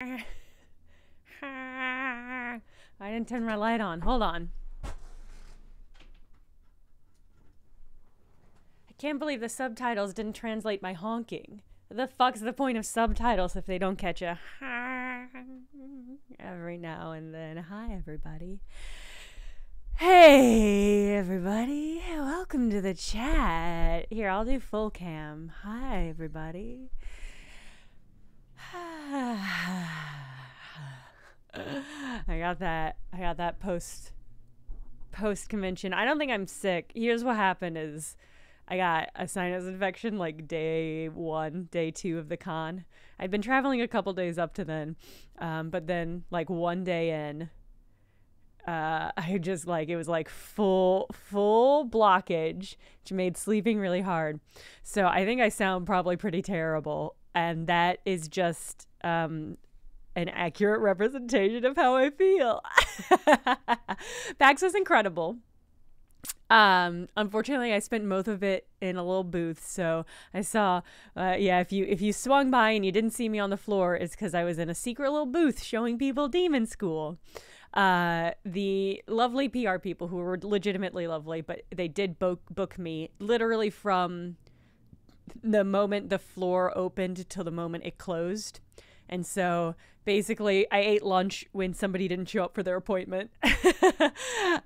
I didn't turn my light on. Hold on. I can't believe the subtitles didn't translate my honking. The fuck's the point of subtitles if they don't catch a every now and then? Hi, everybody. Hey, everybody. Welcome to the chat. Here, I'll do full cam. Hi, everybody. I got that post convention. I don't think I'm sick. Here's what happened is I got a sinus infection like day 1, day 2 of the con. I'd been traveling a couple days up to then, but then like one day in, I just like, it was like full blockage, which made sleeping really hard. So I think I sound probably pretty terrible, and that is just an accurate representation of how I feel. PAX was incredible. Unfortunately, I spent most of it in a little booth, so I saw, if you swung by and you didn't see me on the floor, it's because I was in a secret little booth showing people Demon School. The lovely PR people who were legitimately lovely, but they did book me literally from the moment the floor opened till the moment it closed. And so basically I ate lunch when somebody didn't show up for their appointment. And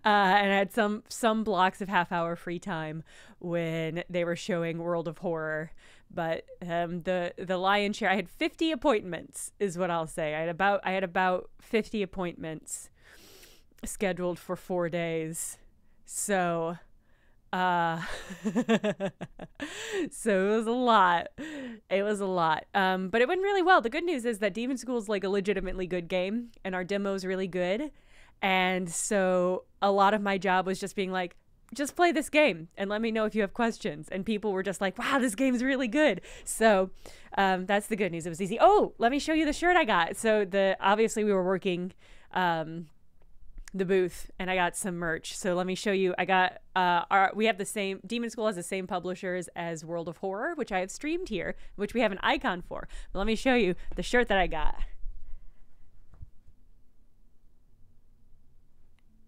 I had some blocks of half-hour free time when they were showing World of Horror. But the lion's share, I had 50 appointments is what I'll say. I had about 50 appointments scheduled for 4 days. So so it was a lot. But it went really well. The good news is that Demon School is like a legitimately good game, and our demo is really good. And so a lot of my job was just being like, just play this game and let me know if you have questions. And people were just like, wow, this game's really good. So that's the good news. It was easy. Oh, let me show you the shirt I got. So obviously we were working the booth, and I got some merch. So let me show you. I got we have the same, Demon School has the same publishers as World of Horror, which I have streamed here, which we have an icon for. But let me show you the shirt that I got.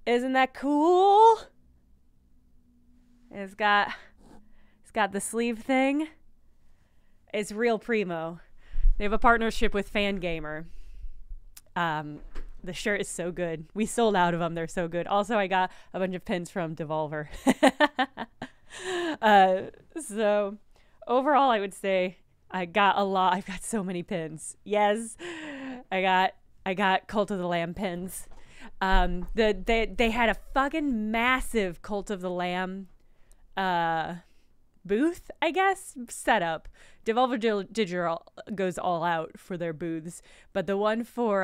Isn't that cool? It's got the sleeve thing. It's real primo. They have a partnership with Fangamer. The shirt is so good. We sold out of them. They're so good. Also, I got a bunch of pins from Devolver. So overall, I would say I got a lot. I've got so many pins. Yes, I got Cult of the Lamb pins. They had a fucking massive Cult of the Lamb booth, I guess, setup. Devolver Digital goes all out for their booths, but the one for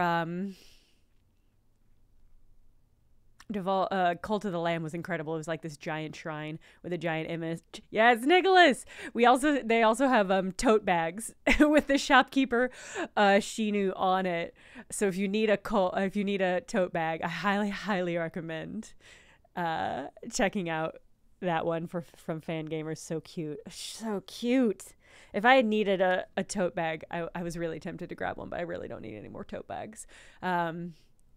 Cult of the Lamb was incredible. It was like this giant shrine with a giant image. Yes, Nicholas. They also have tote bags with the shopkeeper Shinu on it. So if you need a tote bag, I highly recommend checking out that one from Fangamer. So cute. If I had needed a tote bag, I was really tempted to grab one, but I really don't need any more tote bags.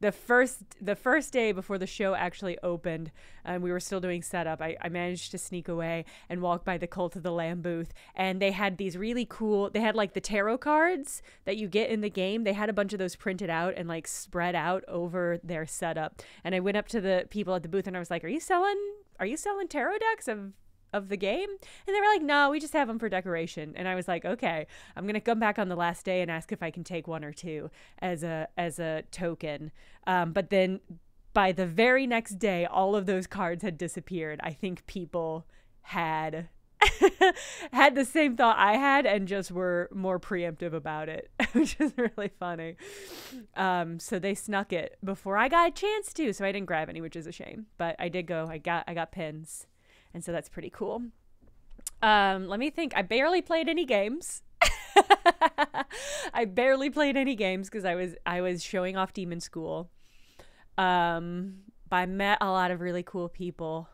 The first day before the show actually opened, we were still doing setup, I managed to sneak away and walk by the Cult of the Lamb booth, and they had these really cool, they had like the tarot cards that you get in the game. They had a bunch of those printed out and like spread out over their setup. And I went up to the people at the booth and I was like, are you selling tarot decks of the game? And they were like, no, we just have them for decoration. And I was like, okay, I'm gonna come back on the last day and ask if I can take one or two as a token. But then by the very next day, all of those cards had disappeared. I think people had had the same thought I had and just were more preemptive about it, which is really funny. So they snuck it before I got a chance to, so I didn't grab any, which is a shame. But I did go. I got pins. And so that's pretty cool. Let me think. I barely played any games. I barely played any games because I was showing off Demon School. But I met a lot of really cool people.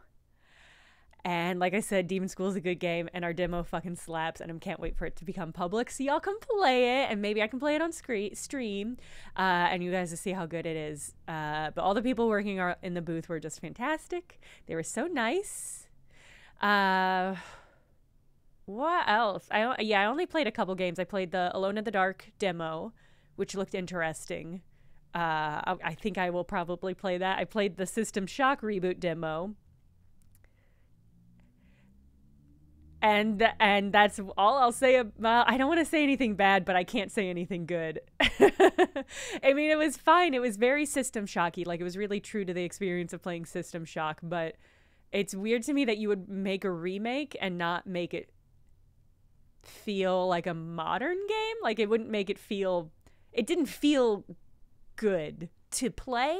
And like I said, Demon School is a good game, and our demo fucking slaps, and I can't wait for it to become public so y'all can play it, and maybe I can play it on stream, and you guys to see how good it is. But all the people working in the booth were just fantastic. They were so nice. What else? I only played a couple games. I played the Alone in the Dark demo, which looked interesting. I think I will probably play that. I played the System Shock reboot demo. And that's all I'll say about. I don't want to say anything bad, but I can't say anything good. I mean, it was fine. It was very System Shocky. Like, it was really true to the experience of playing System Shock. But it's weird to me that you would make a remake and not make it feel like a modern game. Like, it wouldn't make it feel. It didn't feel good to play.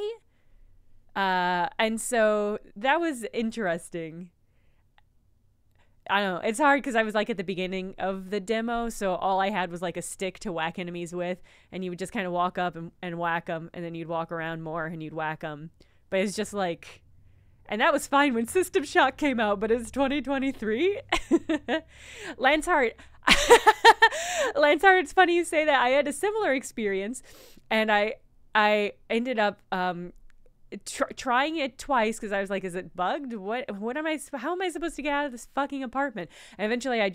And so that was interesting. I don't know. It's hard because I was like at the beginning of the demo, so all I had was like a stick to whack enemies with, and you would just kind of walk up and whack them, and then you'd walk around more and you'd whack them. But it's just like, and that was fine when System Shock came out, but it's 2023. Lance Hart, it's funny you say that. I had a similar experience, and I ended up trying it twice because I was like, is it bugged? How am I supposed to get out of this fucking apartment? And eventually I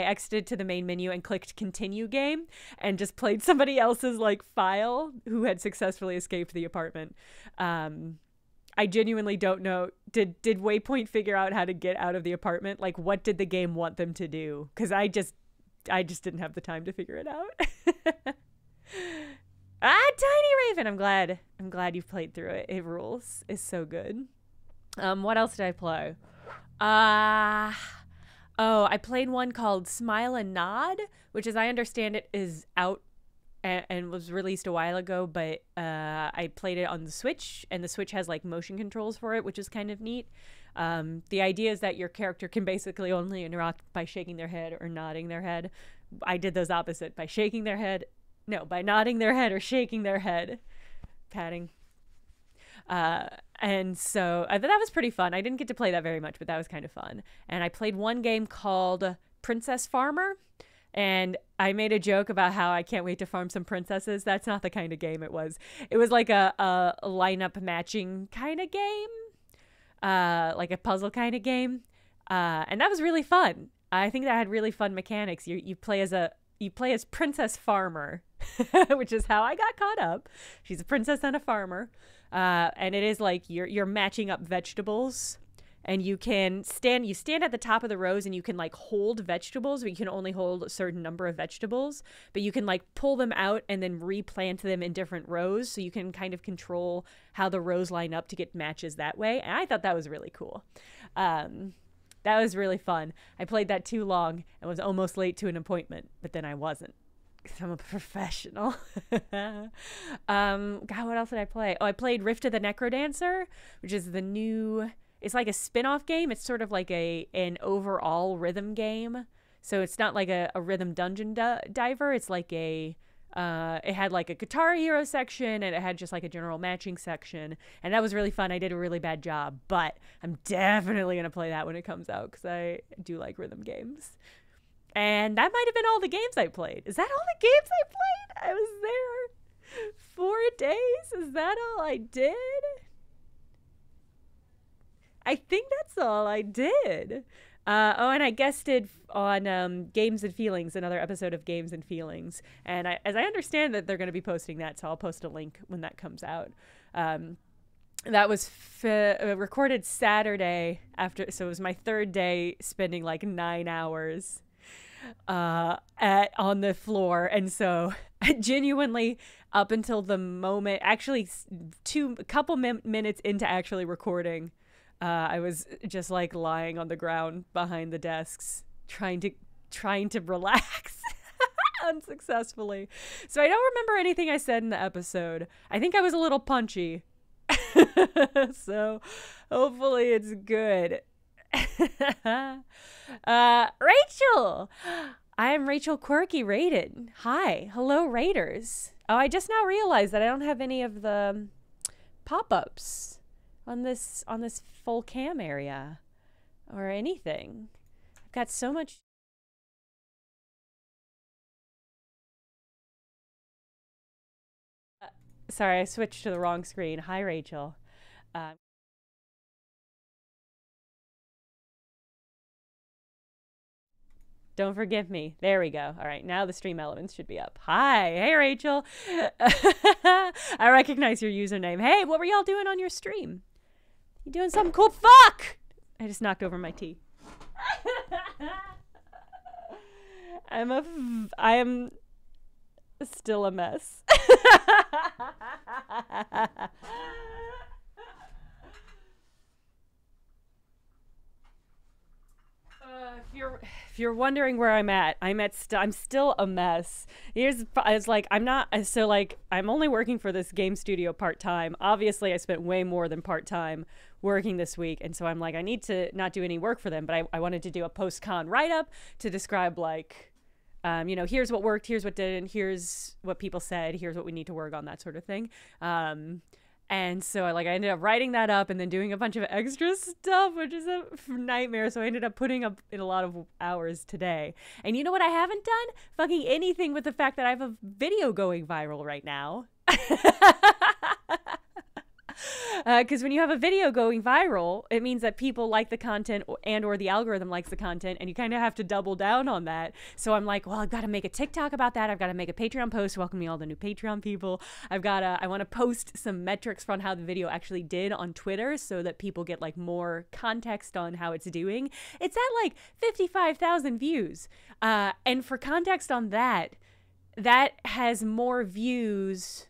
exited to the main menu and clicked continue game and just played somebody else's like file who had successfully escaped the apartment. I genuinely don't know. Did Waypoint figure out how to get out of the apartment? Like, what did the game want them to do? Because I just didn't have the time to figure it out. Tiny Raven. I'm glad you've played through it. It rules. It's so good. What else did I play? I played one called Smile and Nod, which, as I understand it, is out and was released a while ago, but I played it on the Switch, and the Switch has like motion controls for it, which is kind of neat. The idea is that your character can basically only interact by shaking their head or nodding their head. I did those opposite, by nodding their head or shaking their head. Patting. And so that was pretty fun. I didn't get to play that very much, but that was kind of fun. And I played one game called Princess Farmer, and I made a joke about how I can't wait to farm some princesses. That's not the kind of game it was. It was like a lineup matching kind of game, like a puzzle kind of game. And that was really fun. I think that had really fun mechanics. You play as Princess Farmer, which is how I got caught up. She's a princess and a farmer. And it is like you're matching up vegetables, and you stand at the top of the rows, and you can like hold vegetables, but you can only hold a certain number of vegetables, but you can like pull them out and then replant them in different rows. So you can kind of control how the rows line up to get matches that way. And I thought that was really cool. That was really fun. I played that too long and was almost late to an appointment, but then I wasn't, because I'm a professional. God, what else did I play? Oh, I played Rift of the Necrodancer, which is the new, it's like a spin-off game. It's sort of like an overall rhythm game. So it's not like a rhythm dungeon diver. It's like it had like a Guitar Hero section, and it had just like a general matching section, and that was really fun. I did a really bad job, but I'm definitely gonna play that when it comes out, because I do like rhythm games. And that might have been all the games I played. Is that all the games I played? I was there 4 days. Is that all I did? I think that's all I did. And I guested on Games and Feelings, another episode of Games and Feelings. And as I understand that they're going to be posting that, so I'll post a link when that comes out. That was recorded Saturday so it was my third day spending like 9 hours on the floor. And so genuinely up until the moment, actually a couple minutes into actually recording, I was just like lying on the ground behind the desks, trying to relax unsuccessfully. So I don't remember anything I said in the episode. I think I was a little punchy. So hopefully it's good. Rachel! I am Rachel Quirky Rated. Hi. Hello, Raiders. Oh, I just now realized that I don't have any of the pop-ups on this full cam area. or anything. I've got so much. Sorry, I switched to the wrong screen. Hi, Rachel. Uh, Don't forgive me. There we go. All right, now the stream elements should be up. Hi. Hey, Rachel. I recognize your username. Hey, what were y'all doing on your stream? You doing something cool? Fuck! I just knocked over my tea. I am still a mess. If you're wondering where I'm still a mess. It's like I'm only working for this game studio part-time. Obviously I spent way more than part-time working this week, and so I'm like, I need to not do any work for them, but I wanted to do a post-con write-up to describe like here's what worked, here's what didn't, here's what people said, here's what we need to work on, that sort of thing. And so I ended up writing that up and then doing a bunch of extra stuff, which is a nightmare. So I ended up putting up in a lot of hours today. And you know what I haven't done? Fucking anything with the fact that I have a video going viral right now. Because when you have a video going viral, it means that people like the content or the algorithm likes the content, and you kind of have to double down on that. So I'm like, well, I've got to make a TikTok about that. I've got to make a Patreon post welcoming all the new Patreon people. I want to post some metrics from how the video actually did on Twitter so that people get like more context on how it's doing. It's at like 55,000 views. And for context on that has more views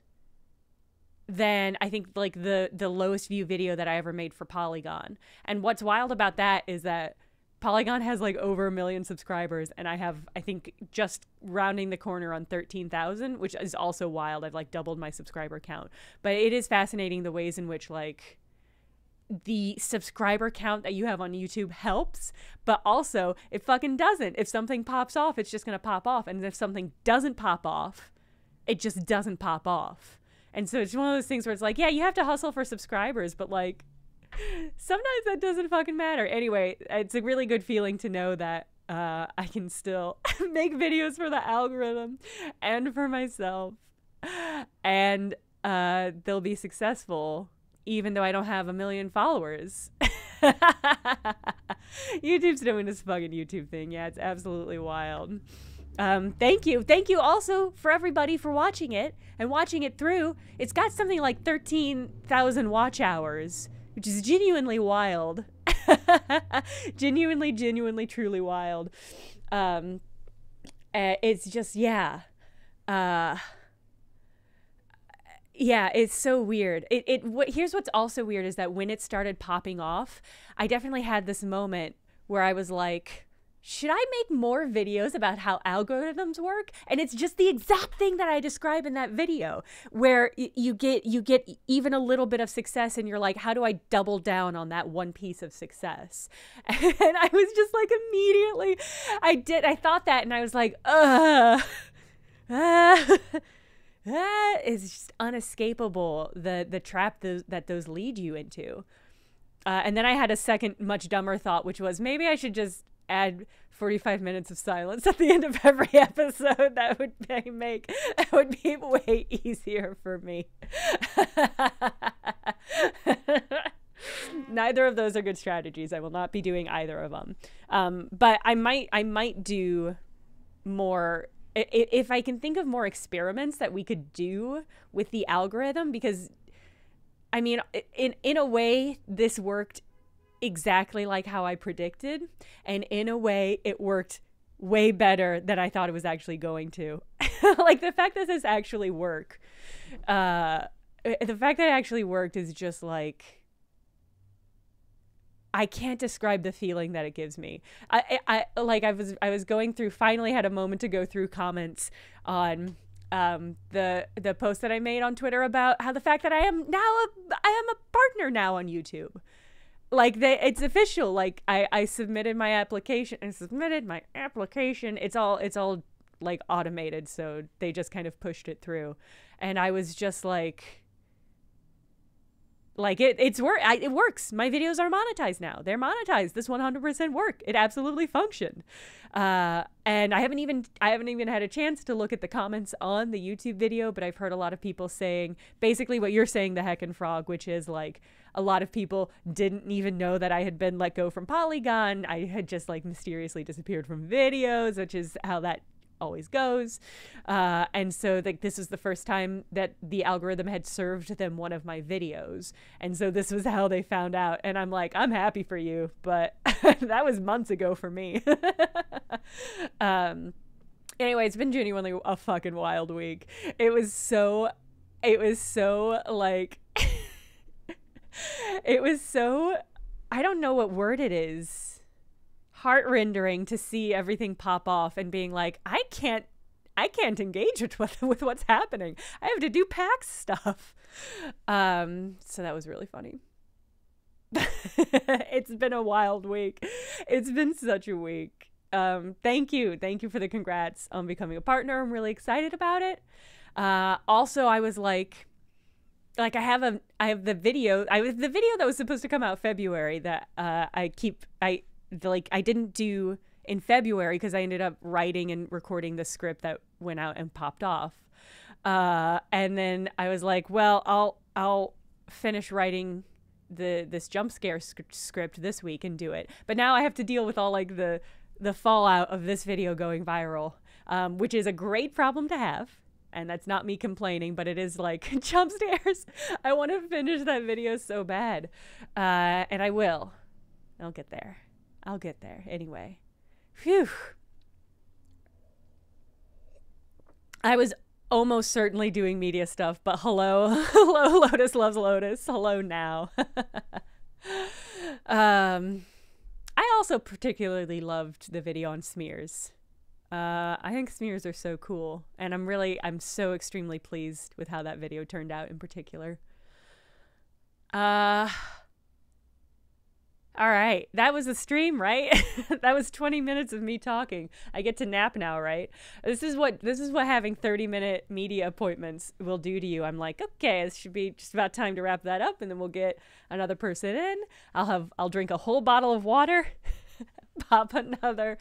than I think like the lowest view video that I ever made for Polygon. And what's wild about that is that Polygon has like over 1 million subscribers, and I have, I think, just rounding the corner on 13,000, which is also wild. I've like doubled my subscriber count. But it is fascinating the ways in which like the subscriber count that you have on YouTube helps, but also it fucking doesn't. If something pops off, it's just gonna pop off. And if something doesn't pop off, it just doesn't pop off. And so it's one of those things where it's like, yeah, you have to hustle for subscribers, but like sometimes that doesn't fucking matter. Anyway, it's a really good feeling to know that I can still make videos for the algorithm and for myself, and they'll be successful even though I don't have 1 million followers. YouTube's doing this fucking YouTube thing. Yeah, it's absolutely wild. Thank you also for everybody for watching it and watching it through. It's got something like 13,000 watch hours, which is genuinely wild. genuinely truly wild. It's just, yeah, it's so weird. Here's what's also weird is that when it started popping off, I definitely had this moment where I was like, should I make more videos about how algorithms work? And it's just the exact thing that I describe in that video, where you get even a little bit of success and you're like, how do I double down on that one piece of success? And I was just like, immediately, I thought that, and I was like, it's just unescapable, the trap that those lead you into. And then I had a second, much dumber thought, which was maybe I should just add 45 minutes of silence at the end of every episode. That would be way easier for me. Neither of those are good strategies. I will not be doing either of them. But I might do more if I can think of more experiments that we could do with the algorithm, because I mean, in a way, this worked exactly like how I predicted, and in a way it worked way better than I thought it was actually going to. Like the fact that this actually worked, the fact that it actually worked is just like, I can't describe the feeling that it gives me. I was going through, finally had a moment to go through comments on the post that I made on Twitter about how the fact that I am a partner now on YouTube. Like it's official. Like I submitted my application. It's all like automated, so they just kind of pushed it through. And I was just like, Like it works. My videos are monetized now. They're monetized. This 100% worked. It absolutely functioned. And I haven't even had a chance to look at the comments on the YouTube video, but I've heard a lot of people saying basically what you're saying, the heckin' frog, which is like a lot of people didn't even know that I had been let go from Polygon. I had just like mysteriously disappeared from videos, which is how that always goes. And so like this was the first time that the algorithm had served them one of my videos, and so this was how they found out. And I'm like, I'm happy for you, but that was months ago for me. Anyway, it's been genuinely a fucking wild week. It was so like it was so, I don't know what word it is, heart-rendering to see everything pop off and being like, I can't engage with what's happening. I have to do PAX stuff. So that was really funny. It's been a wild week. It's been such a week. Thank you for the congrats on becoming a partner. I'm really excited about it. Also, I was like I have the video that was supposed to come out February that I didn't do in February because I ended up writing and recording the script that went out and popped off. And then I was like, well, I'll finish writing this jump scare script this week and do it. But now I have to deal with all like the fallout of this video going viral, which is a great problem to have. And that's not me complaining, but it is like jump scares. I want to finish that video so bad. And I will. I'll get there. Anyway. Phew. I was almost certainly doing media stuff, but hello, Lotus loves Lotus. Hello now. I also particularly loved the video on smears. I think smears are so cool, and I'm so extremely pleased with how that video turned out in particular. All right, that was the stream, right? That was 20 minutes of me talking. I get to nap now, right? This is what having 30-minute media appointments will do to you. I'm like, okay, it should be just about time to wrap that up, and then we'll get another person in. I'll drink a whole bottle of water, pop another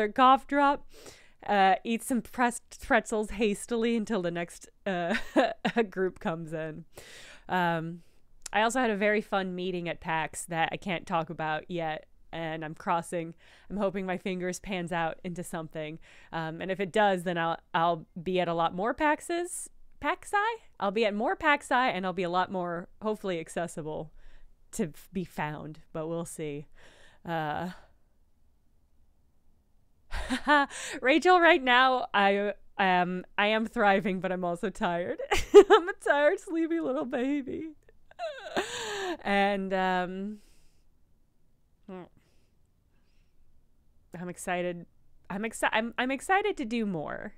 cough drop, eat some pressed pretzels hastily until the next group comes in. I also had a very fun meeting at PAX that I can't talk about yet, and I'm hoping my fingers pans out into something. And if it does, then I'll be at a lot more PAXs. PAXi? I'll be at more PAXi, and I'll be a lot more, hopefully, accessible to be found, but we'll see. Rachel, right now, I am thriving, but I'm also tired. I'm a tired, sleepy little baby. And I'm excited. I'm excited to do more.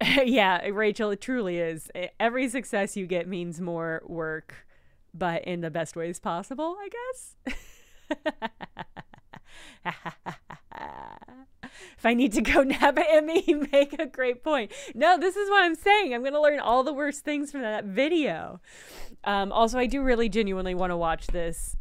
Yeah, Rachel, it truly is. Every success you get means more work, but in the best ways possible, I guess. If I need to go nap at Emmy, you make a great point. No, this is what I'm saying. I'm going to learn all the worst things from that video. Also, I do really genuinely want to watch this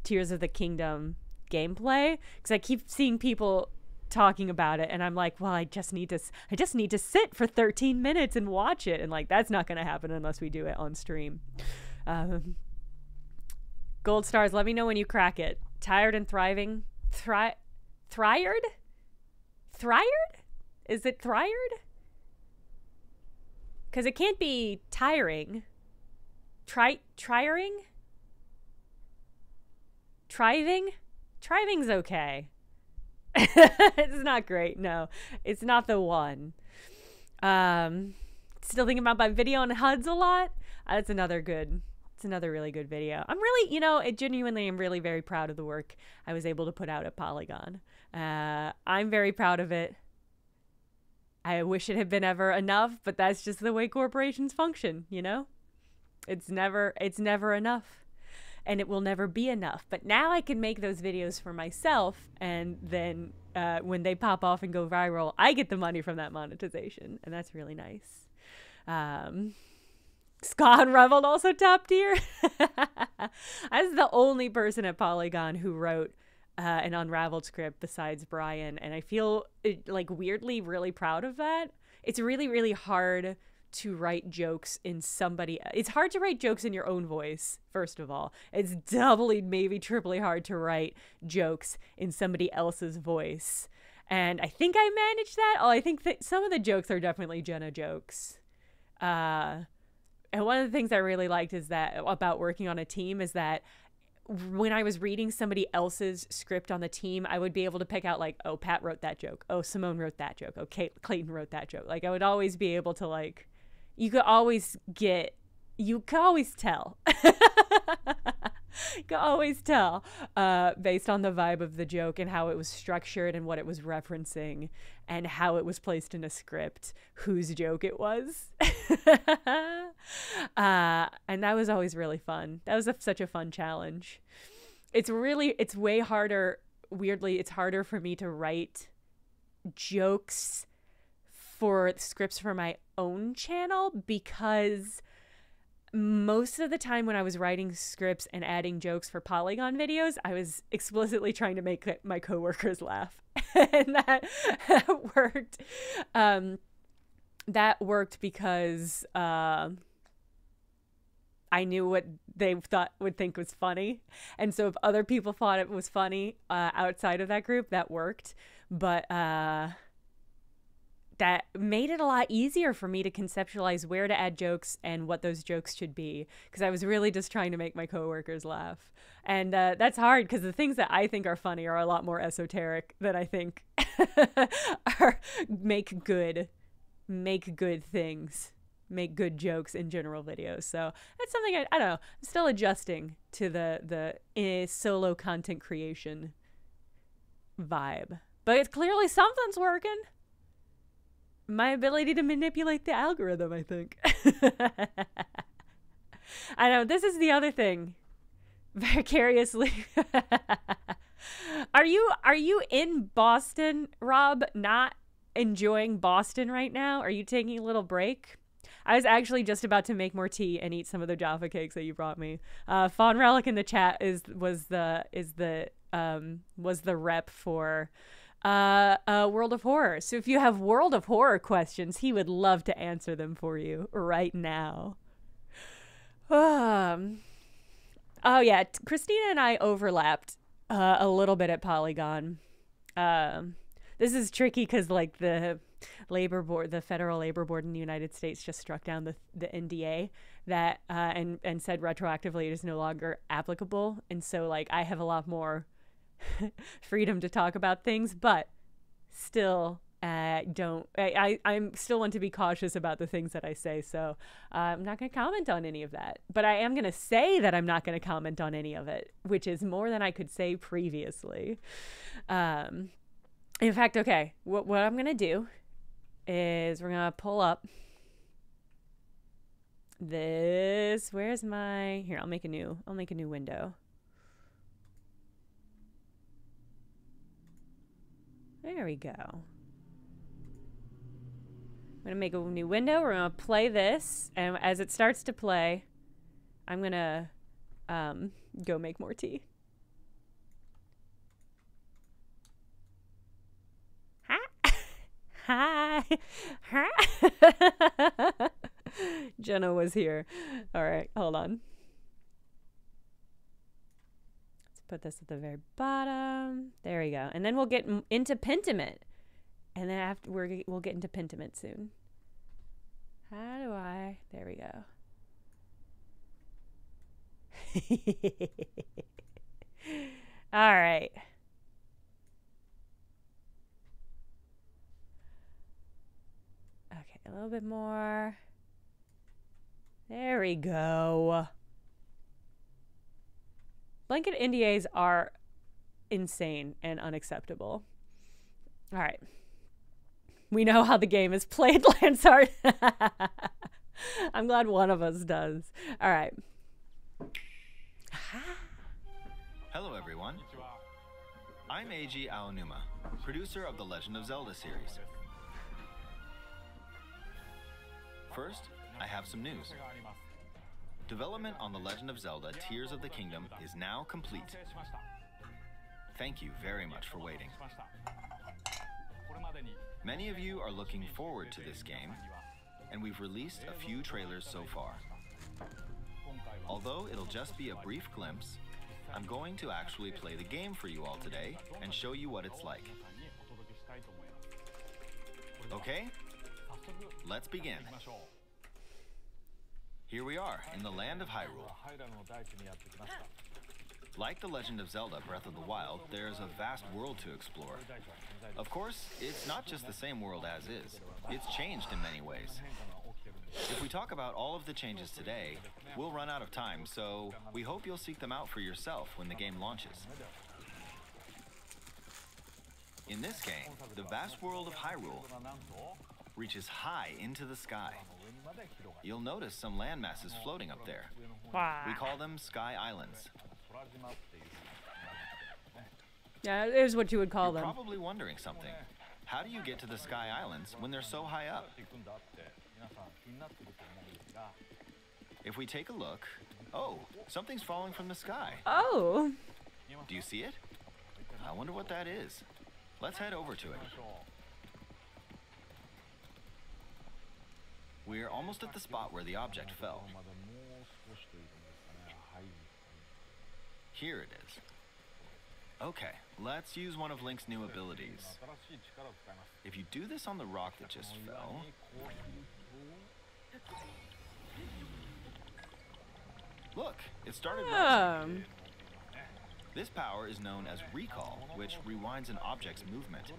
Tears of the Kingdom gameplay, because I keep seeing people talking about it, and I'm like, well, I just need to sit for 13 minutes and watch it, and like that's not going to happen unless we do it on stream. Gold stars, let me know when you crack it. Tired and thriving. Thryard? Is it thryard? Because it can't be tiring. Trying? Triving? Triving's okay. It's not great. No, it's not the one. Still thinking about my video on HUDs a lot. That's another really good video. I'm really, genuinely, I'm really very proud of the work I was able to put out at Polygon. I'm very proud of it. I wish it had been ever enough, but that's just the way corporations function, It's never enough, and it will never be enough. But now I can make those videos for myself, and then when they pop off and go viral, I get the money from that monetization, and that's really nice. Ska Unraveled also top tier. I was the only person at Polygon who wrote an Unraveled script besides Brian, and I feel like weirdly really proud of that. It's really, really hard to write jokes in somebody. It's hard to write jokes in your own voice, first of all. It's doubly, maybe triply hard to write jokes in somebody else's voice. And I think I managed that. Oh, I think that some of the jokes are definitely Jenna jokes. And one of the things I really liked is that about working on a team is that when I was reading somebody else's script on the team, I would be able to pick out like, oh, Pat wrote that joke. Oh, Simone wrote that joke. Oh, Clayton wrote that joke. Like I would always be able to like, you could always tell. You could always tell based on the vibe of the joke and how it was structured and what it was referencing and how it was placed in a script, whose joke it was. And that was always really fun. That was such a fun challenge. It's way harder. Weirdly, it's harder for me to write jokes for scripts for my own channel because most of the time when I was writing scripts and adding jokes for Polygon videos, I was explicitly trying to make my coworkers laugh. And that worked. That worked because I knew what they would think was funny. And so if other people thought it was funny outside of that group, that worked. But that made it a lot easier for me to conceptualize where to add jokes and what those jokes should be, because I was really just trying to make my coworkers laugh. And that's hard because the things that I think are funny are a lot more esoteric than I think make good things, make good jokes in general videos. So that's something I don't know. I'm still adjusting to the solo content creation vibe, but it's clearly something's working. My ability to manipulate the algorithm, I think. I know, this is the other thing. Vicariously. Are you in Boston, Rob? Not enjoying Boston right now? Are you taking a little break? I was actually just about to make more tea and eat some of the Jaffa cakes that you brought me. Fawn Relic in the chat was the rep for World of Horror. So if you have World of Horror questions, he would love to answer them for you right now. Oh yeah, Christina and I overlapped a little bit at Polygon. This is tricky because like the labor board, the federal labor board in the United States just struck down the NDA that and said retroactively it is no longer applicable, and so like I have a lot more freedom to talk about things, but still I'm still want to be cautious about the things that I say, so I'm not going to comment on any of that, but I am going to say that I'm not going to comment on any of it, which is more than I could say previously. In fact, okay, what I'm going to do is we're going to pull up this, where's my, here, I'll make a new window. There we go. I'm going to make a new window. We're going to play this. And as it starts to play, I'm going to go make more tea. Hi. Hi. Jenna was here. All right, hold on. Put this at the very bottom. There we go. And then we'll get into Pentiment. And then after we'll get into Pentiment soon. How do I? There we go. All right. Okay, a little bit more. There we go. Blanket NDAs are insane and unacceptable. All right. We know how the game is played, Lansart. I'm glad one of us does. All right. Hello, everyone. I'm Eiji Aonuma, producer of the Legend of Zelda series. First, I have some news. Development on The Legend of Zelda Tears of the Kingdom is now complete. Thank you very much for waiting. Many of you are looking forward to this game, and we've released a few trailers so far. Although it'll just be a brief glimpse, I'm going to actually play the game for you all today and show you what it's like. Okay? Let's begin. Here we are in the land of Hyrule. Like The Legend of Zelda Breath of the Wild, there's a vast world to explore. Of course, it's not just the same world as is. It's changed in many ways. If we talk about all of the changes today, we'll run out of time, so we hope you'll seek them out for yourself when the game launches. In this game, the vast world of Hyrule reaches high into the sky. You'll notice some land masses floating up there. Wow. We call them Sky Islands. Yeah, it is what you would call You're them. probably wondering something. How do you get to the Sky Islands when they're so high up? If we take a look, oh, something's falling from the sky. Oh. Do you see it? I wonder what that is. Let's head over to it. We're almost at the spot where the object fell. Here it is. Okay, let's use one of Link's new abilities. If you do this on the rock that just fell... Look, it started rising. This power is known as recall, which rewinds an object's movement.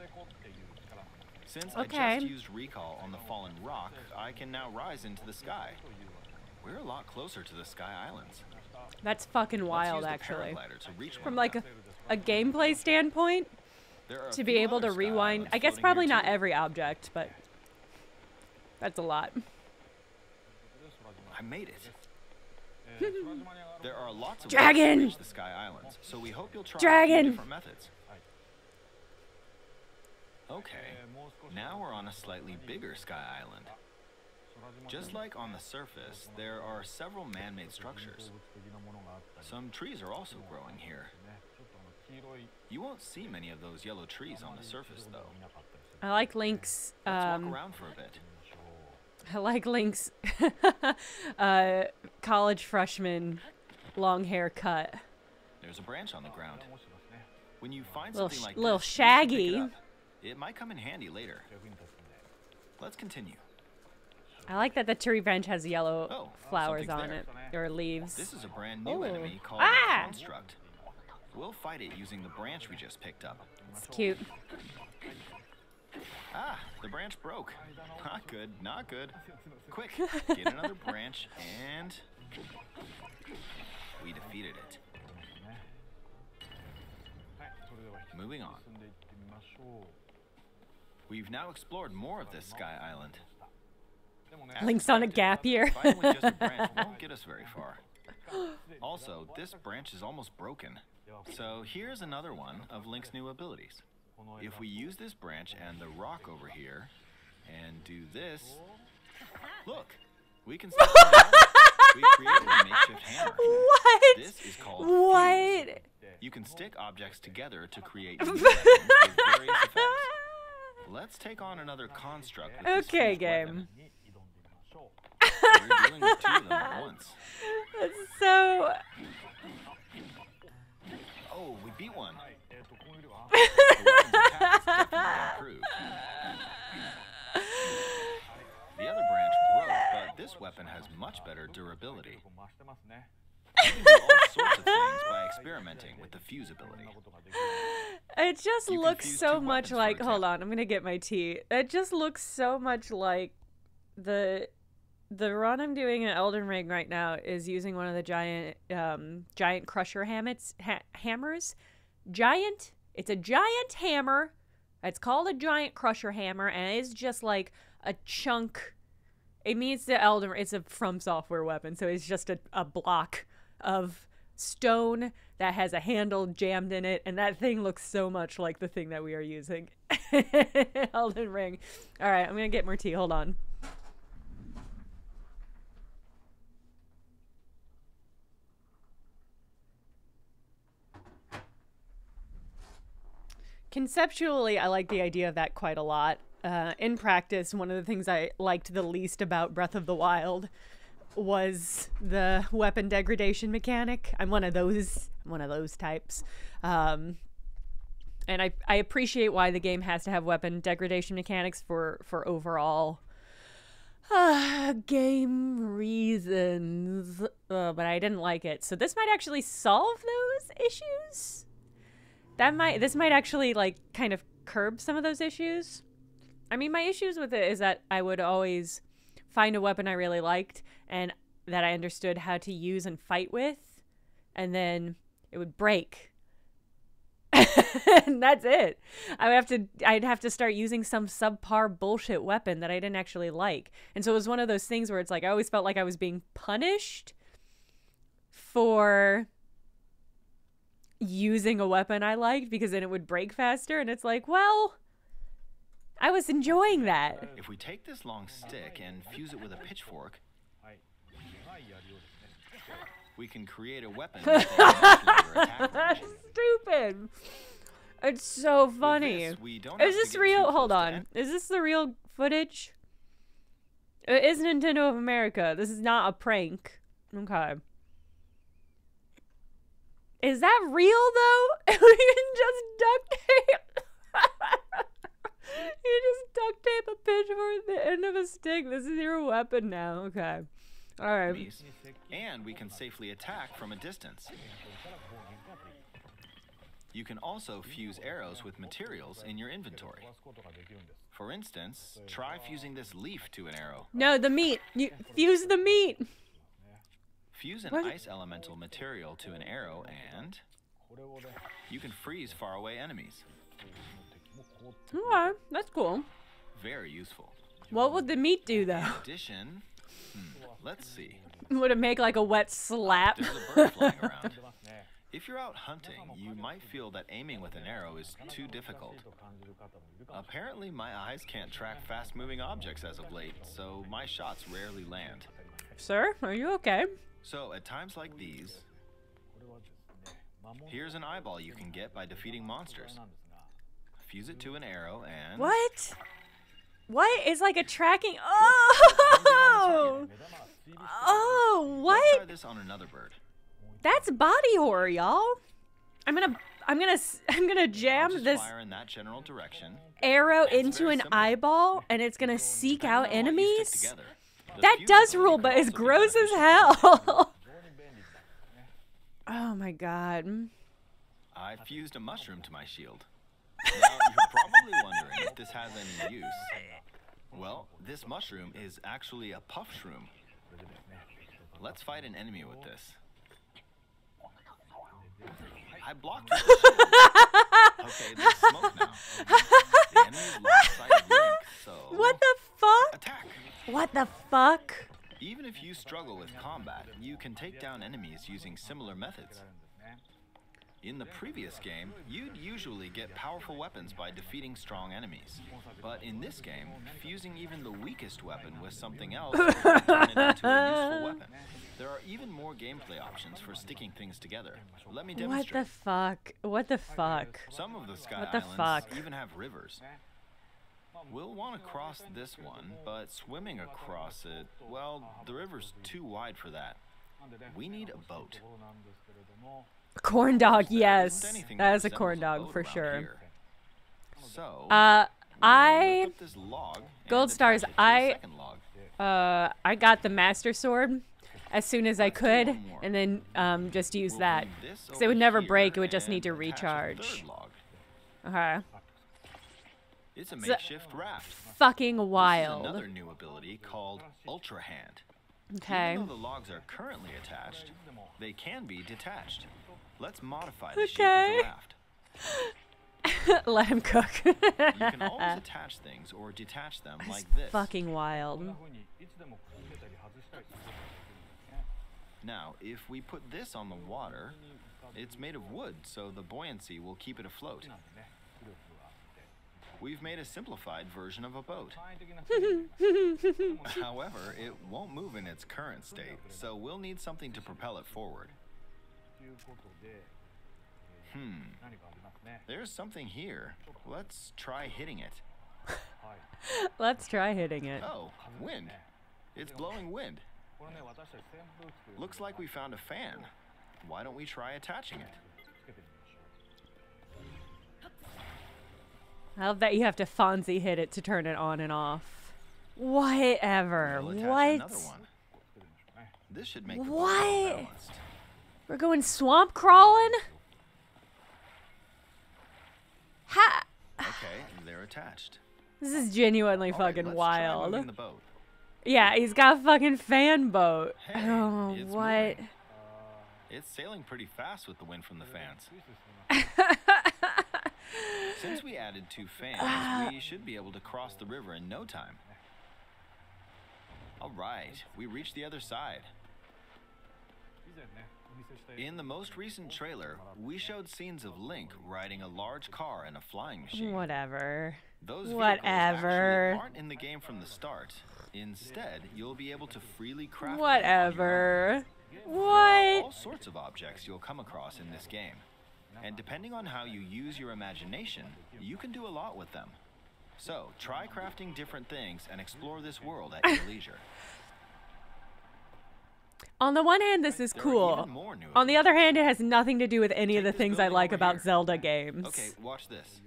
Since I just used recall on the fallen rock, I can now rise into the sky. We're a lot closer to the Sky Islands. That's fucking wild, actually. To reach From like a gameplay standpoint, to be able to rewind. I guess probably not every object, but that's a lot. I made it. There are lots of Dragon! ways to reach the Sky Islands, so we hope you'll try Dragon! different methods. Okay, now we're on a slightly bigger Sky Island. Just like on the surface, there are several man-made structures. Some trees are also growing here. You won't see many of those yellow trees on the surface, though. I like Link's. Let's walk around for a bit. I like Link's college freshman long hair cut. There's a branch on the ground. When you find Little something like little this, shaggy. you should pick it up. It might come in handy later. Let's continue. I like that the tree branch has yellow Oh, flowers on something's it, or leaves. This is a brand new Ooh. enemy called a construct. We'll fight it using the branch we just picked up. It's cute. Ah, the branch broke. Not good, not good. Quick, get another branch and... we defeated it. Moving on. We've now explored more of this Sky Island. Link's on a gap year. Fighting with just a branch won't get us very far. Also, this branch is almost broken. So here's another one of Link's new abilities. If we use this branch and the rock over here, and do this, look, we can stick them together. We created a makeshift hammer. What? This is called What? fuse. You can stick objects together to create new weapons with various effects. Let's take on another construct with this Okay, fused game. weapon. We're dealing with two of them at once. That's so... Oh, we beat one. The weapon's attack is definitely improved. The other branch broke, but this weapon has much better durability. You can do all sorts of things by experimenting with the fuse ability. It just You can looks fuse so two much weapons, for like... Hold example. on, I'm gonna get my tea. It just looks so much like the run I'm doing in Elden Ring right now is using one of the giant crusher hammers. Giant. It's a giant hammer. It's called a giant crusher hammer, and it's just like a chunk. It means the Elden. It's a From Software weapon, so it's just a block of stone that has a handle jammed in it, and that thing looks so much like the thing that we are using. Elden Ring. All right, I'm gonna get more tea. Hold on. Conceptually, I like the idea of that quite a lot. In practice, one of the things I liked the least about Breath of the Wild was the weapon degradation mechanic. I'm one of those types. And I appreciate why the game has to have weapon degradation mechanics for overall game reasons. But I didn't like it. So this might actually solve those issues. This might actually like kind of curb some of those issues. I mean, my issues with it is that I would always find a weapon I really liked and that I understood how to use and fight with, and then it would break. And that's it. I'd have to start using some subpar bullshit weapon that I didn't actually like. And so it was one of those things where it's like I always felt like I was being punished for using a weapon I liked because then it would break faster, and it's like, well, I was enjoying that. If we take this long stick and fuse it with a pitchfork, we can create a weapon with a much longer attack range. Stupid. It's so funny. Is this real? Hold on. Is this the real footage? It is Nintendo of America. This is not a prank. Okay. Is that real though? We can just duct tape. You just duct tape a pitchfork at the end of a stick. This is your weapon now. Okay. All right. And we can safely attack from a distance. You can also fuse arrows with materials in your inventory. For instance, try fusing this leaf to an arrow. No, the meat. You fuse the meat. Fuse an ice elemental material to an arrow and you can freeze faraway enemies. Okay, that's cool. Very useful. What would the meat do though? In addition, let's see. Would it make like a wet slap? There's a bird flying around. If you're out hunting, you might feel that aiming with an arrow is too difficult. Apparently, my eyes can't track fast-moving objects as of late, so my shots rarely land. Sir, are you okay? So, at times like these, here's an eyeball you can get by defeating monsters. Fuse it to an arrow and... What? What? It's like a tracking... Oh! Oh, what? Let's try this on another bird. That's body horror, y'all. I'm gonna jam this fire in that general direction. arrow into an eyeball, and it's gonna seek out enemies. That does rule, but it's gross as hell. Oh my god. I fused a mushroom to my shield. Now you're probably wondering if this has any use. Well, this mushroom is actually a puff shroom. Let's fight an enemy with this. I blocked with the shield. Okay, there's smoke now. The enemy's lost sight of Link, so... What the fuck? Attack! What the fuck? Even if you struggle with combat, you can take down enemies using similar methods. In the previous game, you'd usually get powerful weapons by defeating strong enemies. But in this game, fusing even the weakest weapon with something else can turn it into a useful weapon. There are even more gameplay options for sticking things together. Let me demonstrate. What the fuck? What the fuck? Some of the Sky What the Islands fuck? even have rivers. We'll want to cross this one, but swimming across it, well, the river's too wide for that. We need a boat. Corn dog, There yes. isn't anything That is a resembles corn dog boat for around sure. here. So, I we'll lift up this log and Gold attach stars, it to the second log. I got the master sword as soon as I Let's do could, one more. and then just use We'll that. bring this Because it would over never here break, it would just need to and attach a recharge. third log. Okay. It's a makeshift raft. Fucking This is wild. another new ability called Ultra Hand. Okay. Even though the logs are currently attached, they can be detached. Let's modify the shape of Okay. the raft. Let him cook. You can always attach things or detach them like this. Fucking wild. Now, if we put this on the water, it's made of wood, so the buoyancy will keep it afloat. We've made a simplified version of a boat. However, it won't move in its current state, so we'll need something to propel it forward. There's something here. Let's try hitting it. Let's try hitting it. Oh, wind. It's blowing wind. Looks like we found a fan. Why don't we try attaching it? I love that you have to Fonzie hit it to turn it on and off. Whatever. We'll attach What? another one. This should make the boat more What? balanced. We're going swamp crawling? Ha! Okay, they're attached. This is genuinely All right, fucking let's try wild. moving the boat. Yeah, he's got a fucking fan boat. Hey, Oh, it's what? moving. It's sailing pretty fast with the wind from the fans. Since we added 2 fans, we should be able to cross the river in no time. All right, we reached the other side. In the most recent trailer, we showed scenes of Link riding a large car and a flying machine. Whatever. Those vehicles Whatever. actually aren't in the game from the start. Instead, you'll be able to freely craft them on your Whatever. own. There are all What? sorts of objects you'll come across in this game. And depending on how you use your imagination, you can do a lot with them. So, try crafting different things and explore this world at your leisure. On the one hand, this is There are cool. even more new On the other abilities. hand, it has nothing to do with any of the Take this things I building like over about here. Zelda games. Okay, watch this.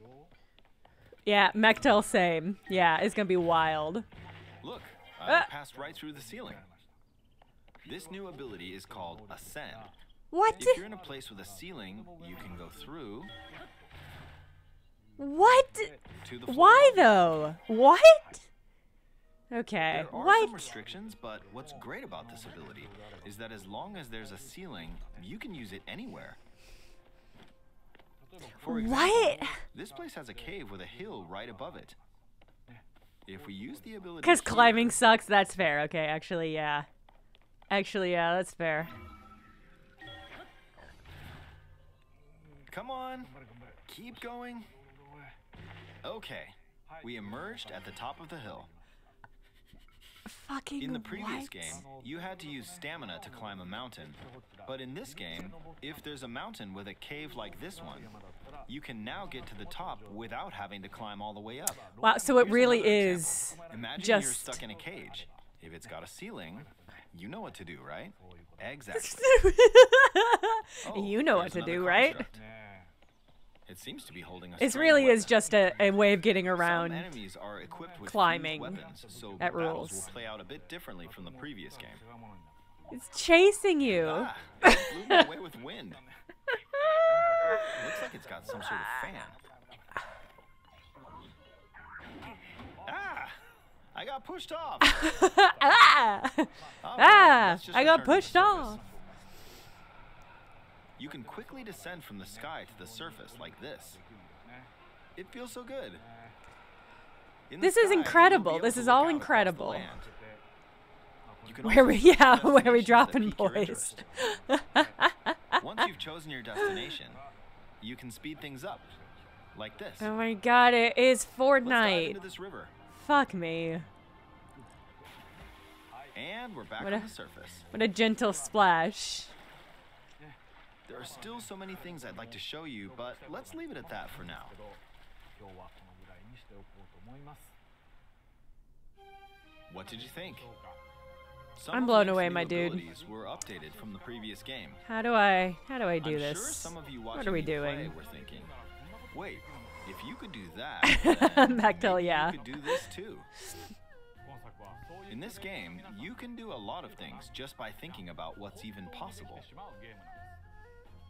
Yeah, Mechtel same. Yeah, it's gonna be wild. Look, I passed right through the ceiling. This new ability is called Ascend. What? If you're in a place with a ceiling, you can go through What? to the floor. Why though? What? Okay. There are What? some restrictions, but what's great about this ability is that as long as there's a ceiling, you can use it anywhere. For example, What? this place has a cave with a hill right above it. If we use the ability Because here- climbing sucks. That's fair. Okay, actually, yeah. Actually, yeah, that's fair. Come on, keep going. Okay, we emerged at the top of the hill. Fucking In the previous what? game, you had to use stamina to climb a mountain. But in this game, if there's a mountain with a cave like this one, you can now get to the top without having to climb all the way up. Wow, so it Here's really another is example. Imagine you're just... stuck in a cage. If it's got a ceiling, you know what to do, right? Exactly. Oh, You know what there's to another do, right? construct. It seems to be holding a It strong really is weapon. just a way of getting Some around. enemies are equipped with climbing. fused weapons, so That battles rules. will play out a bit differently from the previous game. It's chasing you. Ah, it blew me away with wind. Looks like it's got some sort of fan. Ah! I got pushed off. Ah! Okay, Ah! let's just I got return to the pushed surface. off. You can quickly descend from the sky to the surface like this. It feels so good. In the This is sky, you'll incredible. be able This to is look all out across the incredible. land. You can Where also we, choose yeah, where we destinations dropping that pique your boys. interest. Once you've chosen your destination, you can speed things up, like this. Oh my god, it is Let's dive Fortnite. into this river. Fuck me. And we're back What on a- the surface. What a gentle splash. There are still so many things I'd like to show you, but let's leave it at that for now. What did you think? Some I'm of blown Link's away, new my dude. abilities were updated from the previous game. How do I do I'm this? sure some of you What watching are we me play doing? were thinking, wait, if you could do that, then Bechtel, maybe yeah. you could do this too. In this game, you can do a lot of things just by thinking about what's even possible.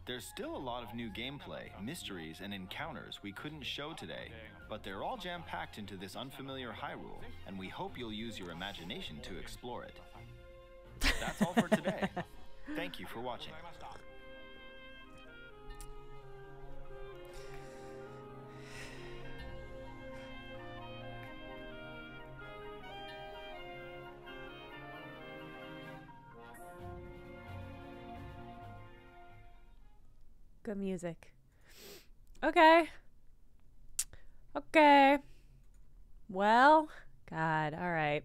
There's still a lot of new gameplay, mysteries, and encounters we couldn't show today, but they're all jam-packed into this unfamiliar Hyrule, and we hope you'll use your imagination to explore it. That's all for today. Thank you for watching. Good music. Okay. Okay. Well, God, all right.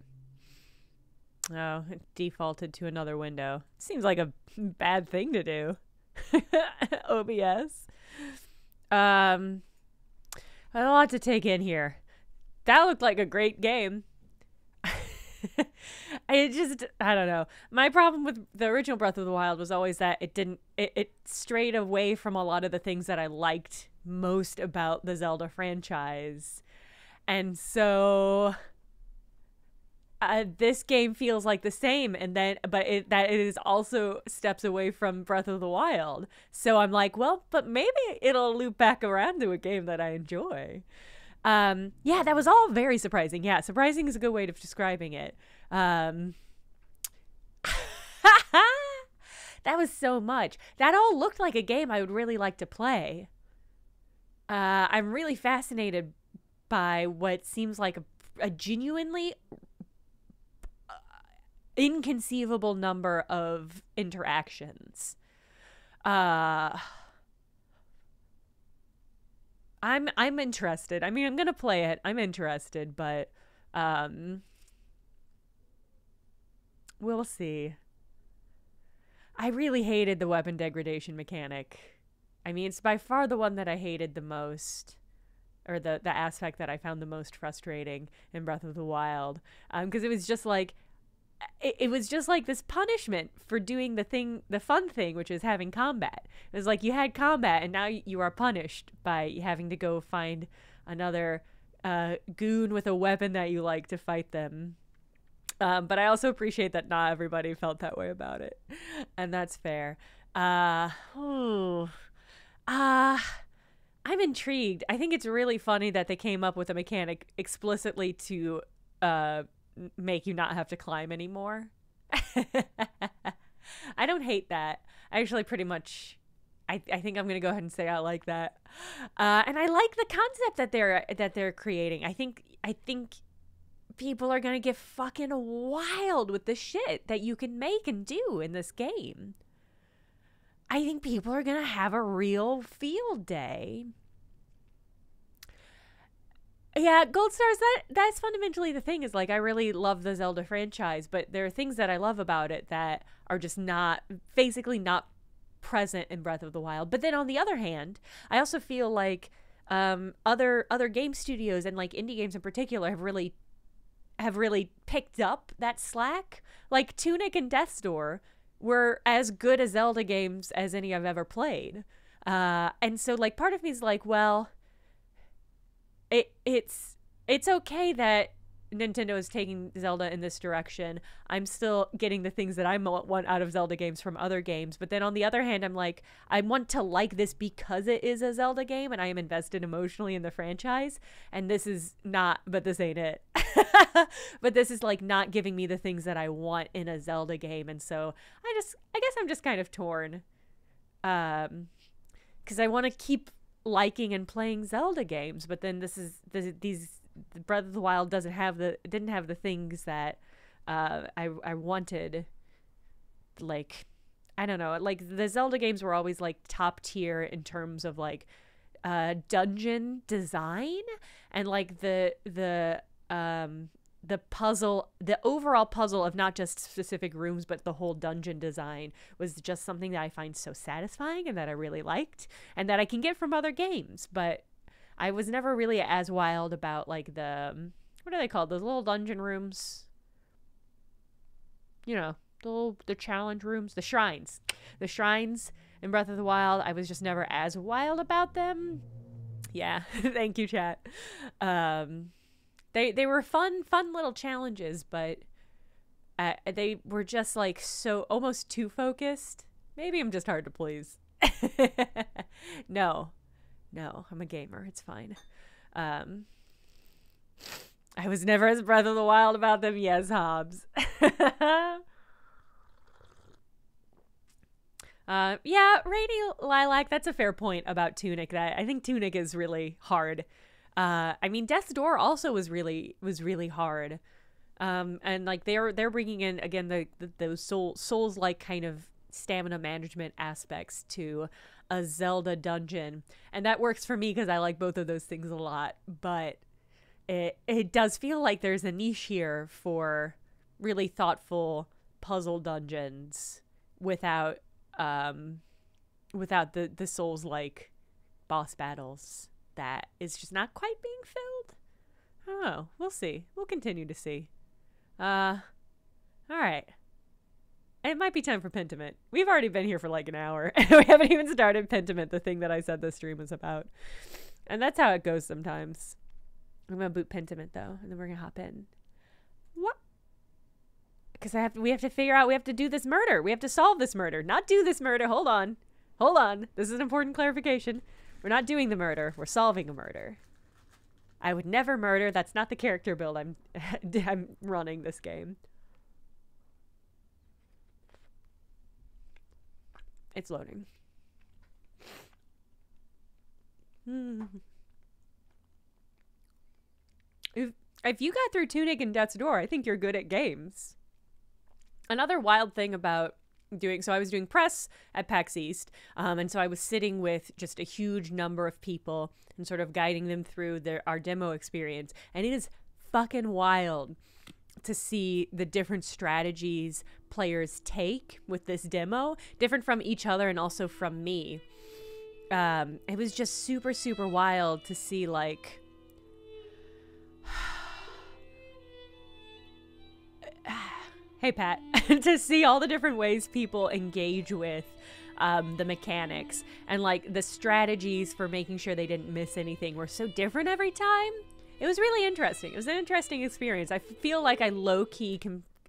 Oh, it defaulted to another window. Seems like a bad thing to do. OBS. A lot to take in here. That looked like a great game. I don't know. My problem with the original Breath of the Wild was always that it strayed away from a lot of the things that I liked most about the Zelda franchise. And so this game feels like the same, but it is also steps away from Breath of the Wild. So I'm like, well, but maybe it'll loop back around to a game that I enjoy. Yeah, that was all very surprising. Yeah, surprising is a good way of describing it. That was so much. That all looked like a game I would really like to play. I'm really fascinated by what seems like a genuinely inconceivable number of interactions. I'm interested. I mean, I'm gonna play it. I'm interested, but we'll see. I really hated the weapon degradation mechanic. I mean, it's by far the one that I hated the most, or the aspect that I found the most frustrating in Breath of the Wild, because it was just like it was just like this punishment for doing the fun thing, which is having combat. It was like you had combat and now you are punished by having to go find another goon with a weapon that you like to fight them. But I also appreciate that not everybody felt that way about it, and that's fair. I'm intrigued. I think it's really funny that they came up with a mechanic explicitly to make you not have to climb anymore. I don't hate that. I actually pretty much I think I'm gonna go ahead and say I like that. And I like the concept that they're creating. I think people are gonna get fucking wild with the shit that you can make and do in this game. I think people are gonna have a real field day. Yeah, Gold Stars, that's fundamentally the thing, is like I really love the Zelda franchise, but there are things that I love about it that are just basically not present in Breath of the Wild. But then on the other hand, I also feel like other game studios and like indie games in particular have really picked up that slack. Like Tunic and Death's Door were as good as Zelda games as any I've ever played. And so like part of me is like, well, it's okay that Nintendo is taking Zelda in this direction. I'm still getting the things that I want out of Zelda games from other games. But then on the other hand, I'm like, I want to like this because it is a Zelda game and I am invested emotionally in the franchise. And this is not, but this ain't it. But this is like not giving me the things that I want in a Zelda game. And so I guess I'm just kind of torn. Because I want to keep liking and playing Zelda games, but then these Breath of the Wild didn't have the things that I wanted. Like, I don't know, like the Zelda games were always like top tier in terms of like dungeon design and like the puzzle, the overall puzzle of not just specific rooms, but the whole dungeon design was just something that I find so satisfying and that I really liked and that I can get from other games. But I was never really as wild about like what are they called? Those little dungeon rooms, you know, the challenge rooms, the shrines in Breath of the Wild. I was just never as wild about them. Yeah. Thank you, chat. They were fun little challenges, but they were just like so almost too focused. Maybe I'm just hard to please. No, I'm a gamer. It's fine. I was never as Breath of the Wild about them. Yes, Hobbs. Yeah, Rainy Lilac, that's a fair point about Tunic. That I think Tunic is really hard. I mean, Death's Door also was really hard. And like they're bringing in again those souls like kind of stamina management aspects to a Zelda dungeon, and that works for me because I like both of those things a lot. But it does feel like there's a niche here for really thoughtful puzzle dungeons without the souls like boss battles that is just not quite being filled. I don't know. We'll see. We'll continue to see. All right. It might be time for Pentiment. We've already been here for like an hour, and we haven't even started Pentiment, the thing that I said this stream was about. And that's how it goes sometimes. I'm gonna boot Pentiment though, and then we're gonna hop in. What? Because we have to figure out, we have to do this murder. We have to solve this murder. Not do this murder. Hold on. Hold on. This is an important clarification. We're not doing the murder. We're solving a murder. I would never murder. That's not the character build I'm running this game. It's loading. If you got through Tunic and Death's Door, I think you're good at games. Another wild thing about doing, so I was doing press at PAX East, and so I was sitting with just a huge number of people and sort of guiding them through our demo experience, and it is fucking wild to see the different strategies players take with this demo, different from each other and also from me. It was just super, super wild to see, like, hey Pat, to see all the different ways people engage with the mechanics, and like the strategies for making sure they didn't miss anything were so different every time. It was really interesting. It was an interesting experience. I feel like I low-key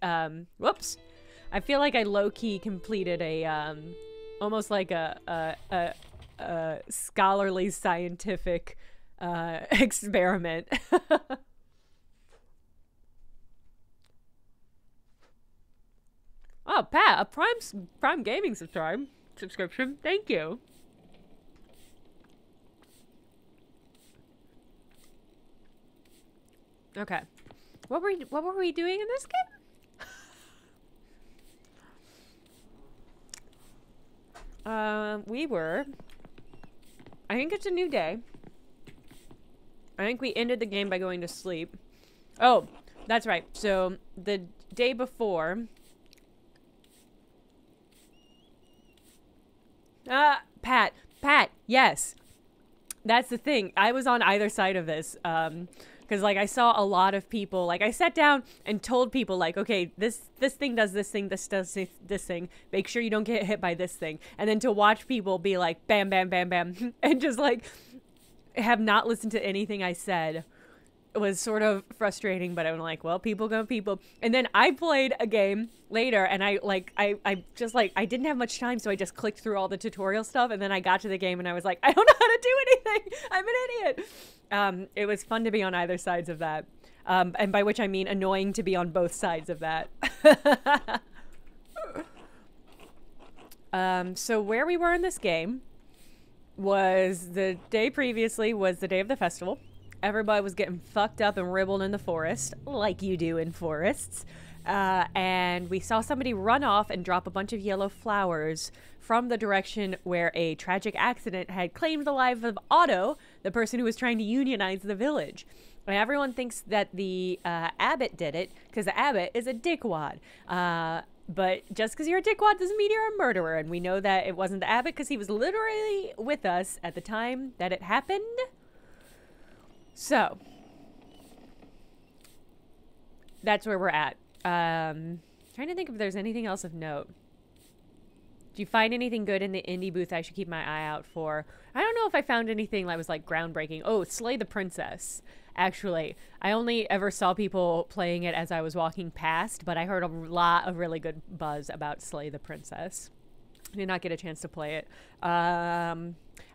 I feel like I low-key completed a almost like a scholarly scientific experiment. Oh, Pat, a Prime Gaming subscription. Thank you. Okay. What were we doing in this game? We were, I think it's a new day. I think we ended the game by going to sleep. Oh, that's right. So the day before, Pat, yes. That's the thing. I was on either side of this. Because, like, I saw a lot of people, like, I sat down and told people, like, okay, this thing does this thing, this does this thing. Make sure you don't get hit by this thing. And then to watch people be like, bam, bam, bam, bam, and just, like, have not listened to anything I said was sort of frustrating, but I'm like, well, people go people. And then I played a game later, and I didn't have much time, so I just clicked through all the tutorial stuff, and then I got to the game, and I was like, I don't know how to do anything. I'm an idiot. It was fun to be on either sides of that. And by which I mean annoying to be on both sides of that. So where we were in this game was the day previously was the day of the festival. Everybody was getting fucked up and ribbled in the forest, like you do in forests. And we saw somebody run off and drop a bunch of yellow flowers from the direction where a tragic accident had claimed the life of Otto, the person who was trying to unionize the village. And everyone thinks that the abbot did it, because the abbot is a dickwad. But just because you're a dickwad doesn't mean you're a murderer. And we know that it wasn't the abbot because he was literally with us at the time that it happened. So, that's where we're at. Trying to think if there's anything else of note. Do you find anything good in the indie booth I should keep my eye out for? I don't know if I found anything that was like groundbreaking. Oh, Slay the Princess. Actually, I only ever saw people playing it as I was walking past, but I heard a lot of really good buzz about Slay the Princess. I did not get a chance to play it. I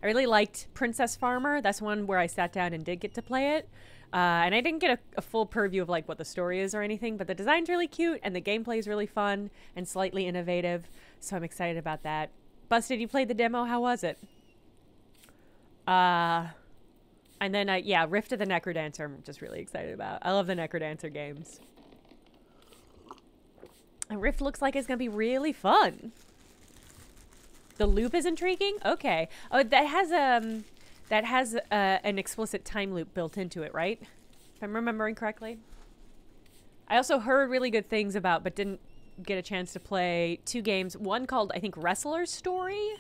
really liked Princess Farmer. That's one where I sat down and did get to play it. And I didn't get a full purview of like what the story is or anything, but the design's really cute and the gameplay is really fun and slightly innovative. So I'm excited about that. Busted, you played the demo. How was it? And then, yeah, Rift of the Necrodancer I'm just really excited about. I love the Necrodancer games. And Rift looks like it's going to be really fun. The loop is intriguing? Okay. Oh, that has an explicit time loop built into it, right? If I'm remembering correctly. I also heard really good things about, but didn't get a chance to play, two games. One called, I think, Wrestler's Story,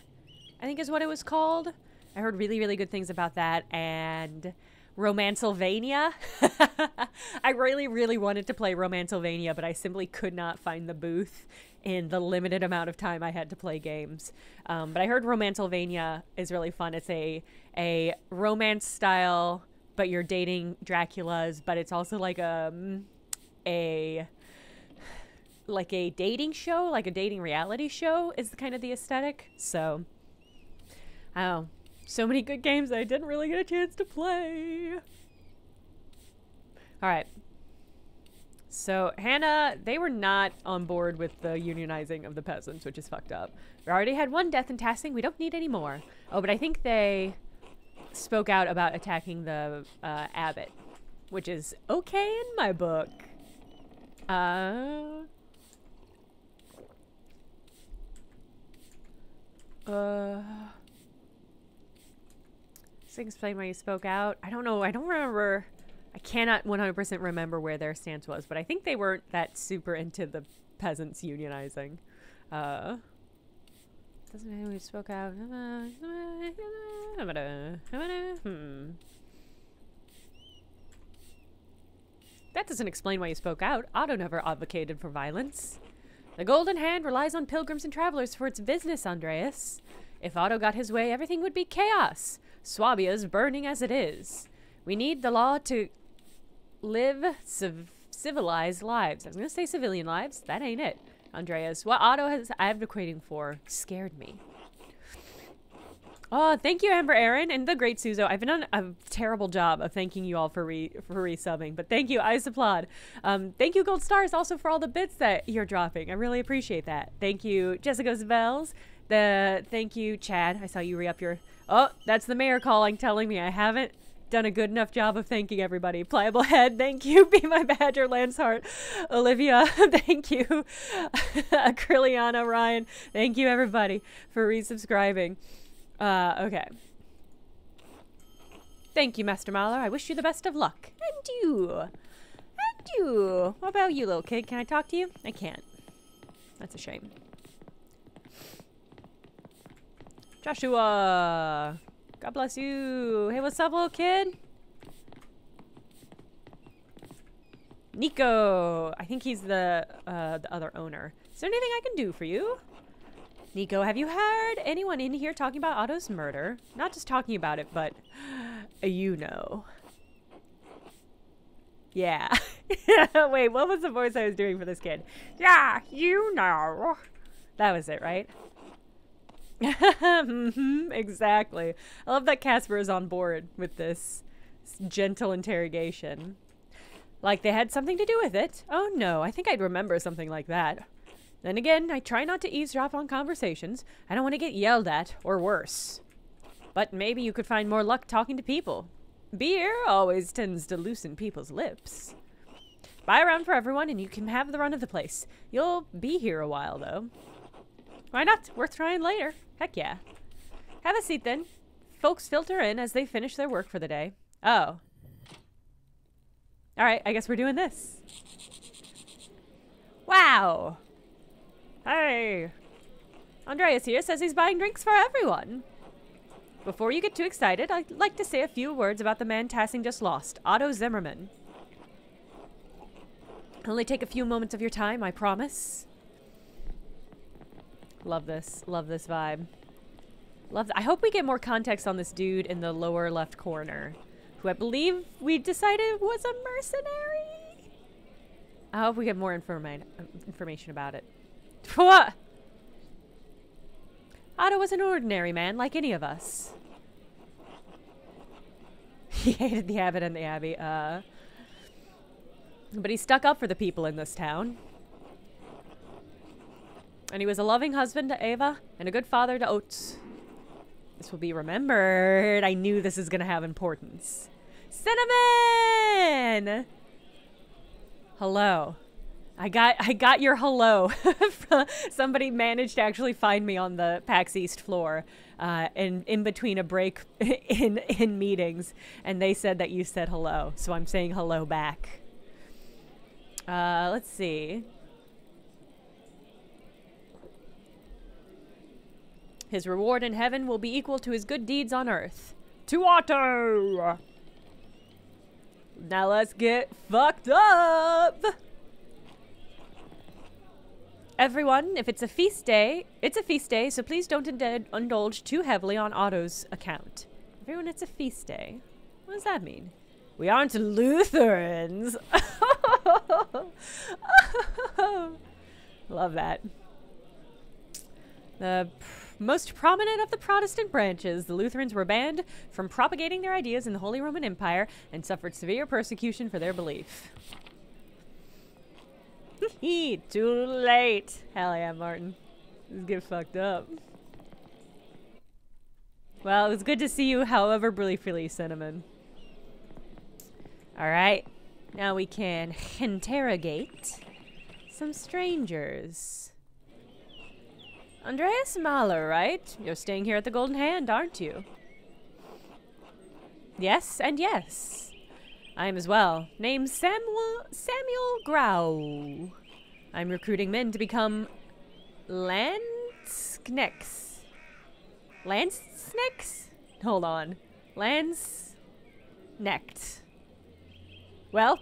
I think is what it was called. I heard really, really good things about that. And Romancylvania. I really, really wanted to play Romancylvania, but I simply could not find the booth in the limited amount of time I had to play games. But I heard Romancylvania is really fun. It's a romance style, but you're dating Draculas, but it's also like a dating show, like a dating reality show is kind of the aesthetic. So, I don't know. So many good games I didn't really get a chance to play. All right. So, Hannah, they were not on board with the unionizing of the peasants, which is fucked up. We already had one death in Tassing. We don't need any more. Oh, but I think they spoke out about attacking the abbot, which is okay in my book. So explain why you spoke out. I don't know. I don't remember. I cannot 100% remember where their stance was, but I think they weren't that super into the peasants unionizing. Doesn't matter when you spoke out. That doesn't explain why you spoke out. Otto never advocated for violence. The Golden Hand relies on pilgrims and travelers for its business, Andreas. If Otto got his way, everything would be chaos. Swabia's burning as it is. We need the law to live civilized lives. I was going to say civilian lives. That ain't it. Andreas, what Otto is advocating for scared me. Oh, thank you, Amber Aaron and the great Suzo. I've done a terrible job of thanking you all for resubbing, but thank you. I applaud. Thank you, Gold Stars, also for all the bits that you're dropping. I really appreciate that. Thank you, Jessica's Bells. Thank you, Chad. I saw you re-up your... Oh, that's the mayor calling, telling me I haven't done a good enough job of thanking everybody. Pliable Head, thank you. Be My Badger, Lancehart. Olivia, thank you. Acryliana, Ryan, thank you, everybody, for resubscribing. Okay. Thank you, Master Mahler. I wish you the best of luck. And you. And you. What about you, little kid? Can I talk to you? I can't. That's a shame. Joshua. God bless you. Hey, what's up, little kid? Nico. I think he's the other owner. Is there anything I can do for you? Nico, have you heard anyone in here talking about Otto's murder? Not just talking about it, but you know. Yeah. Wait, what was the voice I was doing for this kid? Yeah, you know. That was it, right? Exactly. I love that Casper is on board with this gentle interrogation. Like they had something to do with it. Oh no, I think I'd remember something like that. Then again, I try not to eavesdrop on conversations. I don't want to get yelled at, or worse. But maybe you could find more luck talking to people. Beer always tends to loosen people's lips. Buy around for everyone and you can have the run of the place. You'll be here a while, though. Why not? Worth trying later. Heck yeah. Have a seat, then. Folks filter in as they finish their work for the day. Oh. Alright, I guess we're doing this. Wow. Hey. Andreas here says he's buying drinks for everyone. Before you get too excited, I'd like to say a few words about the man Tassing just lost, Otto Zimmerman. Only take a few moments of your time, I promise. Love this. Love this vibe. I hope we get more context on this dude in the lower left corner, who I believe we decided was a mercenary? I hope we get more information about it. What? Otto was an ordinary man, like any of us. He hated the abbot and the abbey, but he stuck up for the people in this town. And he was a loving husband to Eva and a good father to Oates. This will be remembered. I knew this is going to have importance. Cinnamon! Hello. I got your hello. Somebody managed to actually find me on the PAX East floor in between a break in meetings, and they said that you said hello, so I'm saying hello back. Let's see. His reward in heaven will be equal to his good deeds on earth. To Otto! Now let's get fucked up! Everyone, if it's a feast day, so please don't indulge too heavily on Otto's account. Everyone, it's a feast day. What does that mean? We aren't Lutherans! Love that. The most prominent of the Protestant branches, the Lutherans were banned from propagating their ideas in the Holy Roman Empire and suffered severe persecution for their belief. Too late. Hell yeah, Martin. Let's get fucked up. Well, it was good to see you, however briefly, Cinnamon. Alright. Now we can interrogate some strangers. Andreas Mahler, right? You're staying here at the Golden Hand, aren't you? Yes, and yes. I am as well. Name's Samuel Grau. I'm recruiting men to become Landsknechts. Landsknechts? Hold on. Landsknecht. Well,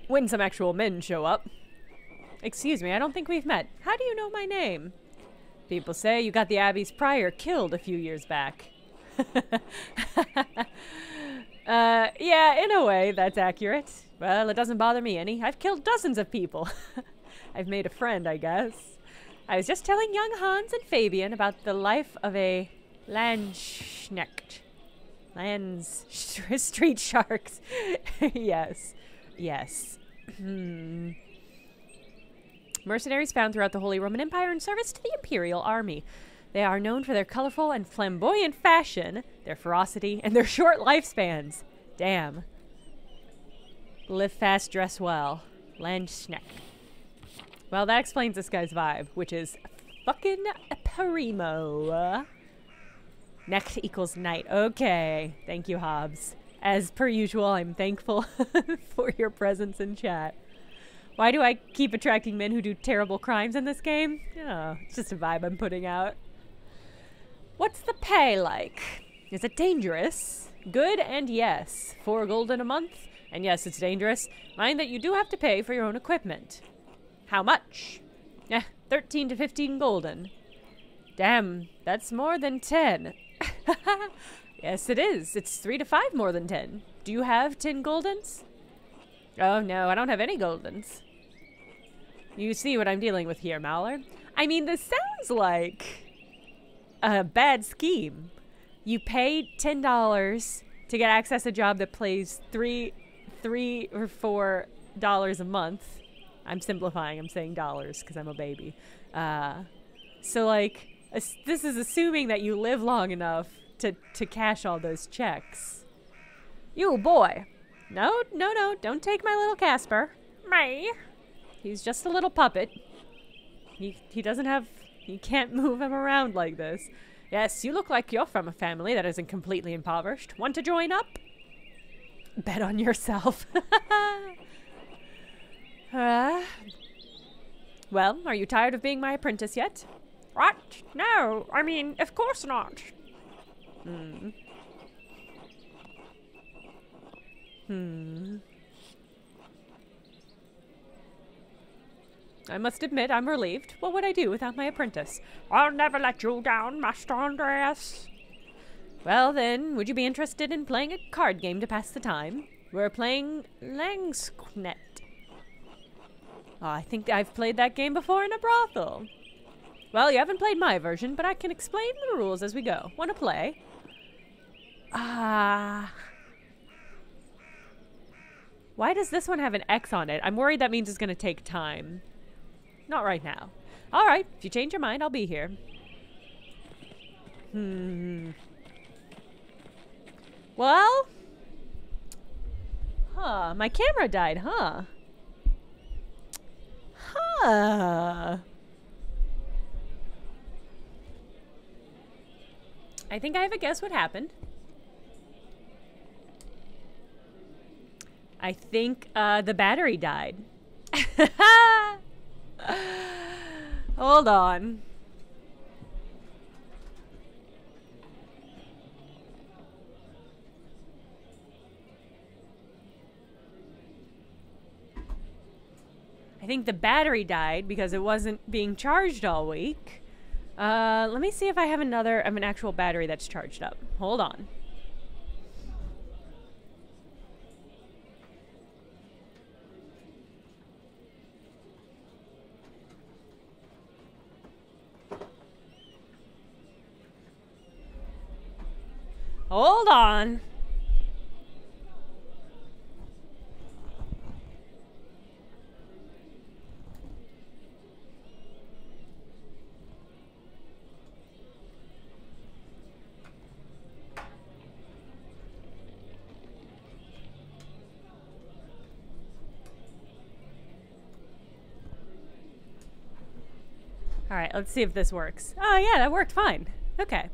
when some actual men show up. Excuse me, I don't think we've met. How do you know my name? People say you got the Abbey's prior killed a few years back. Yeah, in a way, that's accurate. Well, it doesn't bother me any. I've killed dozens of people. I've made a friend, I guess. I was just telling young Hans and Fabian about the life of a Landsknecht. Street sharks. Yes. Yes. Mercenaries found throughout the Holy Roman Empire in service to the Imperial Army. They are known for their colorful and flamboyant fashion, their ferocity, and their short lifespans. Damn. Live fast, dress well. Landsknecht. Well, that explains this guy's vibe, which is fucking primo. Necht equals night. Okay. Thank you, Hobbs. As per usual, I'm thankful for your presence in chat. Why do I keep attracting men who do terrible crimes in this game? Oh, it's just a vibe I'm putting out. What's the pay like? Is it dangerous? Good and yes. 4 golden a month? And yes, it's dangerous. Mind that you do have to pay for your own equipment. How much? 13 to 15 golden. Damn, that's more than 10. Yes, it is. It's 3 to 5 more than 10. Do you have 10 goldens? Oh, no, I don't have any goldens. You see what I'm dealing with here, Mallard? I mean, this sounds like a bad scheme. You pay $10 to get access to a job that pays $3 or $4 a month. I'm simplifying. I'm saying dollars because I'm a baby. So, like, this is assuming that you live long enough to cash all those checks. You boy. No, don't take my little Casper. Me. He's just a little puppet. He doesn't have... You can't move him around like this. Yes, you look like you're from a family that isn't completely impoverished. Want to join up? Bet on yourself. Well, are you tired of being my apprentice yet? What? No, I mean, of course not. I must admit, I'm relieved. What would I do without my apprentice? I'll never let you down, Master Andreas. Well then, would you be interested in playing a card game to pass the time? We're playing Landsknecht. Oh, I think I've played that game before in a brothel. Well, you haven't played my version, but I can explain the rules as we go. Want to play? Why does this one have an X on it? I'm worried that means it's going to take time. Not right now. All right, if you change your mind, I'll be here. Well? Huh, my camera died, huh? I think I have a guess what happened. I think the battery died. Hold on. think the battery died because it wasn't being charged all week. Let me see if I have an actual battery that's charged up. Hold on. Hold on. All right, let's see if this works. Oh yeah, that worked fine. Okay.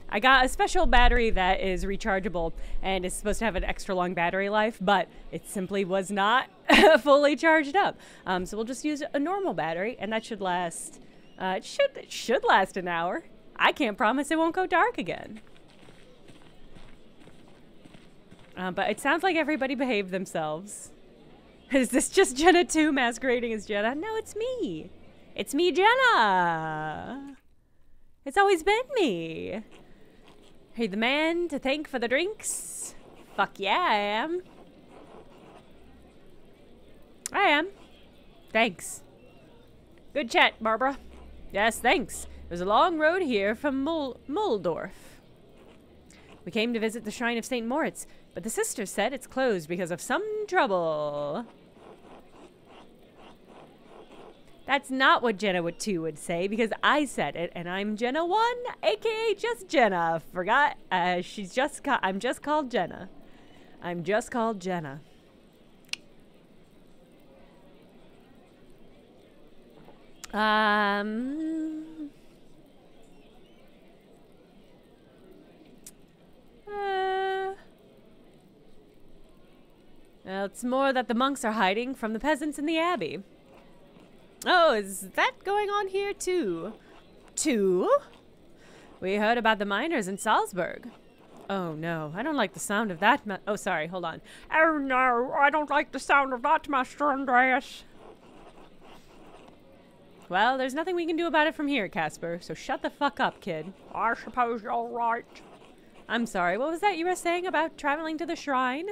I got a special battery that is rechargeable and is supposed to have an extra long battery life, but it simply was not fully charged up. So we'll just use a normal battery, and that should last, it should last an hour. I can't promise it won't go dark again. But it sounds like everybody behaved themselves. Is this just Jenna 2 masquerading as Jenna? No, it's me. It's me, Jenna. It's always been me. Are you the man to thank for the drinks? Fuck yeah, I am. I am. Thanks. Good chat, Barbara. Yes, thanks. There's a long road here from Muldorf. We came to visit the Shrine of St. Moritz, but the sisters said it's closed because of some trouble. That's not what Jenna 2 would say, because I said it, and I'm Jenna 1, aka just Jenna. Forgot, I'm just called Jenna. I'm just called Jenna. Well, it's more that the monks are hiding from the peasants in the abbey. Oh, is that going on here too? We heard about the miners in Salzburg. Oh no, I don't like the sound of that. Oh, sorry, hold on. Oh no, I don't like the sound of that, Master Andreas. Well, there's nothing we can do about it from here, Casper, so shut the fuck up, kid. I suppose you're right. I'm sorry, what was that you were saying about traveling to the shrine?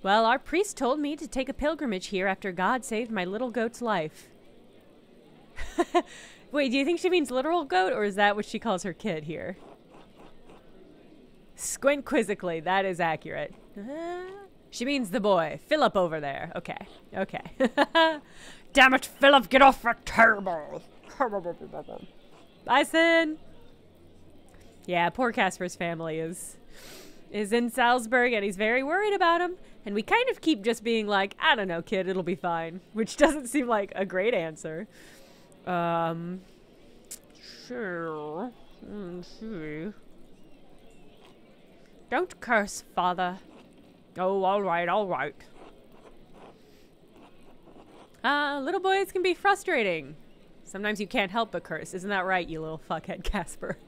Well, our priest told me to take a pilgrimage here after God saved my little goat's life. Wait, do you think she means literal goat, or is that what she calls her kid here? Squint quizzically, that is accurate. She means the boy, Philip over there. Okay, okay. Damn it, Philip, get off the table. Bison. Yeah, poor Casper's family is in Salzburg, and he's very worried about him. And we kind of keep just being like, I don't know, kid, it'll be fine. Which doesn't seem like a great answer. Sure. See. Don't curse, father. Oh, all right, all right. Little boys can be frustrating. Sometimes you can't help but curse. Isn't that right, you little fuckhead Casper?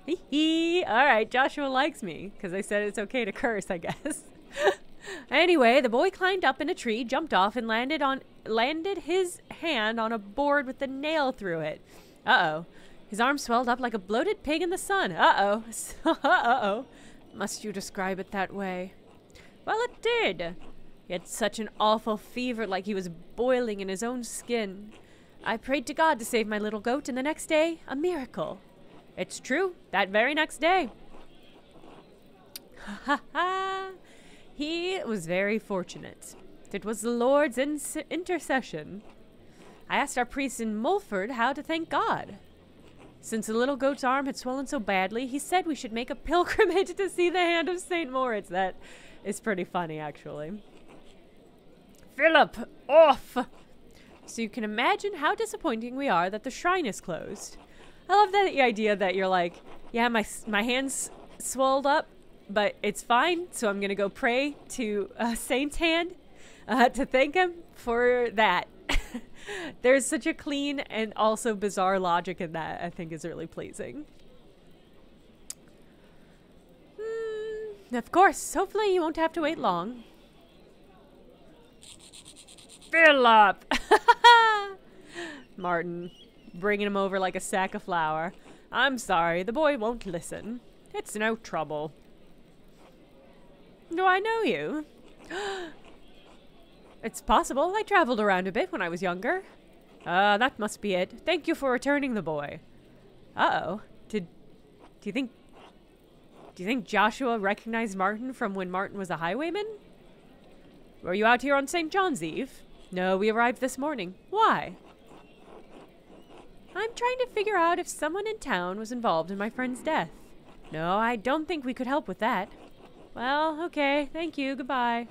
Hee hee. All right, Joshua likes me because I said it's okay to curse, I guess. Anyway, the boy climbed up in a tree, jumped off, and landed his hand on a board with a nail through it. Uh-oh. His arm swelled up like a bloated pig in the sun. Uh-oh. Uh-oh. Must you describe it that way? Well, it did. He had such an awful fever, like he was boiling in his own skin. I prayed to God to save my little goat, and the next day, a miracle. It's true, that very next day. Ha ha ha. He was very fortunate. It was the Lord's intercession. I asked our priest in Mulford how to thank God. Since the little goat's arm had swollen so badly, he said we should make a pilgrimage to see the hand of St. Moritz. That is pretty funny, actually. Philip, off! So you can imagine how disappointing we are that the shrine is closed. I love the idea that you're like, yeah, my hand's swelled up, but it's fine, so I'm going to go pray to Saint's hand to thank him for that. There's such a clean and also bizarre logic in that, I think is really pleasing. Of course, hopefully you won't have to wait long. fill up. Martin, bringing him over like a sack of flour. I'm sorry, the boy won't listen. It's no trouble. Do I know you? It's possible. I traveled around a bit when I was younger. That must be it. Thank you for returning the boy. Uh-oh. Do you think Joshua recognized Martin from when Martin was a highwayman? Were you out here on St. John's Eve? No, we arrived this morning. Why? I'm trying to figure out if someone in town was involved in my friend's death. No, I don't think we could help with that. Well, okay. Thank you. Goodbye.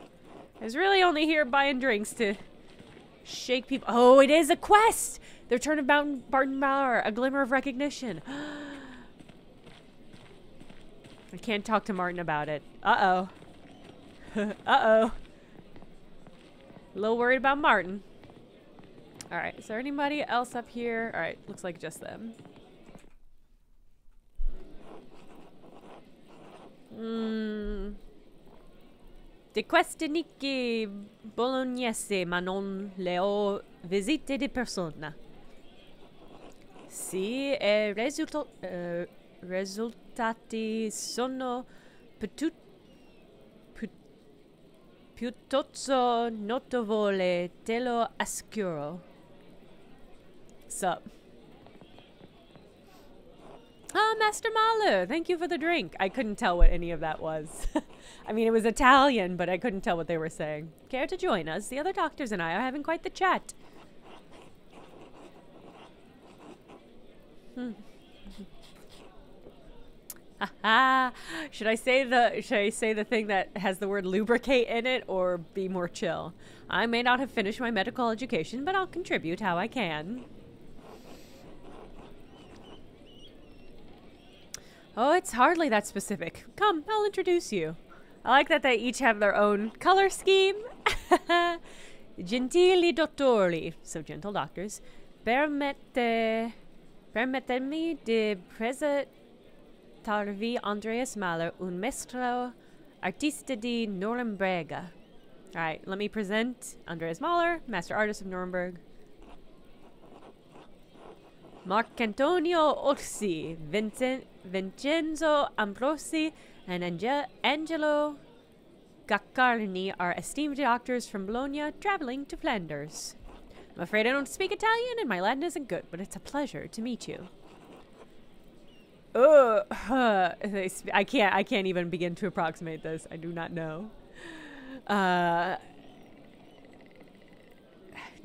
I was really only here buying drinks to shake people. Oh, it is a quest! The Return of Barton Bower, a glimmer of recognition. I can't talk to Martin about it. Uh-oh. Uh-oh. A little worried about Martin. Alright, is there anybody else up here? Alright, looks like just them. De queste nicchie bolognese ma non le ho visite di persona. Sì, e risultati sono piuttosto notevoli, te lo assicuro. Sup? Oh, Master Mahler, thank you for the drink. I couldn't tell what any of that was. I mean, it was Italian, but I couldn't tell what they were saying. Care to join us? The other doctors and I are having quite the chat. Should I say the thing that has the word lubricate in it, or be more chill? I may not have finished my medical education, but I'll contribute how I can. Oh, it's hardly that specific. Come, I'll introduce you. I like that they each have their own color scheme. Gentili dottori, so gentle doctors, permettetemi di presentarvi Andreas Mahler, un maestro artista di Norimberga. Alright, let me present Andreas Mahler, master artist of Nuremberg. Marcantonio Orsi, Vincenzo Ambrosi, and Angelo Gaccarni are esteemed doctors from Bologna traveling to Flanders. I'm afraid I don't speak Italian and my Latin isn't good, but it's a pleasure to meet you. I can't even begin to approximate this. I do not know.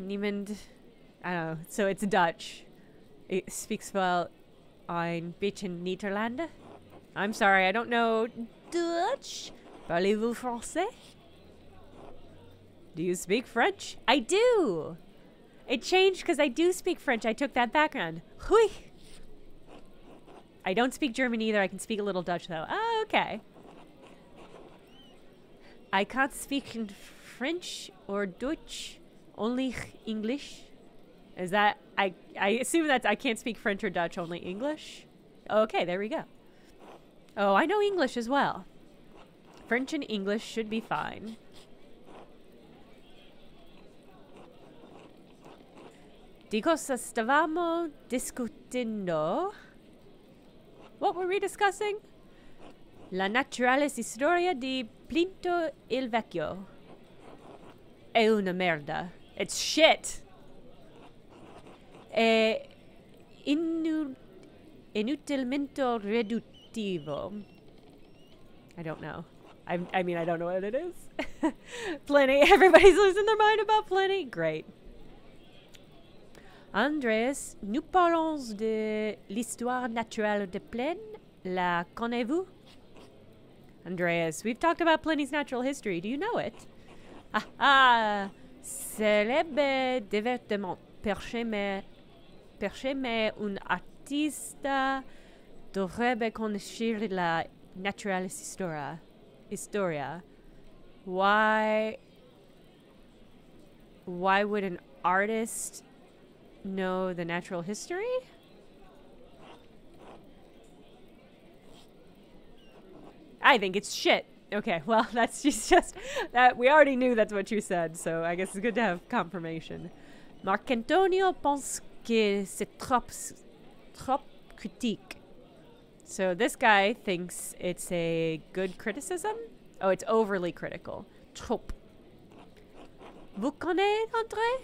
Niemand, I don't know. So it's Dutch. It speaks well ein bisschen Niederlande. I'm sorry, I don't know Dutch. Parlez-vous français? Do you speak French? I do! It changed because I do speak French. I took that background. Hui! I don't speak German either. I can speak a little Dutch, though. Oh, okay. I can't speak in French or Dutch. Only English. Is that... I assume that I can't speak French or Dutch, only English? Okay, there we go. Oh, I know English as well. French and English should be fine. Di cosa stavamo discutendo? What were we discussing? La naturalis storia di Plinto il Vecchio. È una merda. It's shit. È inutilmente riduttivo. I don't know. I mean, I don't know what it is. Pliny. Everybody's losing their mind about Pliny. Great. Andreas, nous parlons de l'histoire naturelle de Pliny. La connaissez-vous? Andreas, we've talked about Pliny's natural history. Do you know it? Célèbre divertiment. Perché un artista dovrebbe conoscere la naturalis historia. Why would an artist know the natural history? I think it's shit. Okay, well, that's just that we already knew that's what you said, so I guess it's good to have confirmation. Marcantonio pense que c'est trop critique. So this guy thinks it's a good criticism? Oh, it's overly critical. Trop. Vous connaissez, André?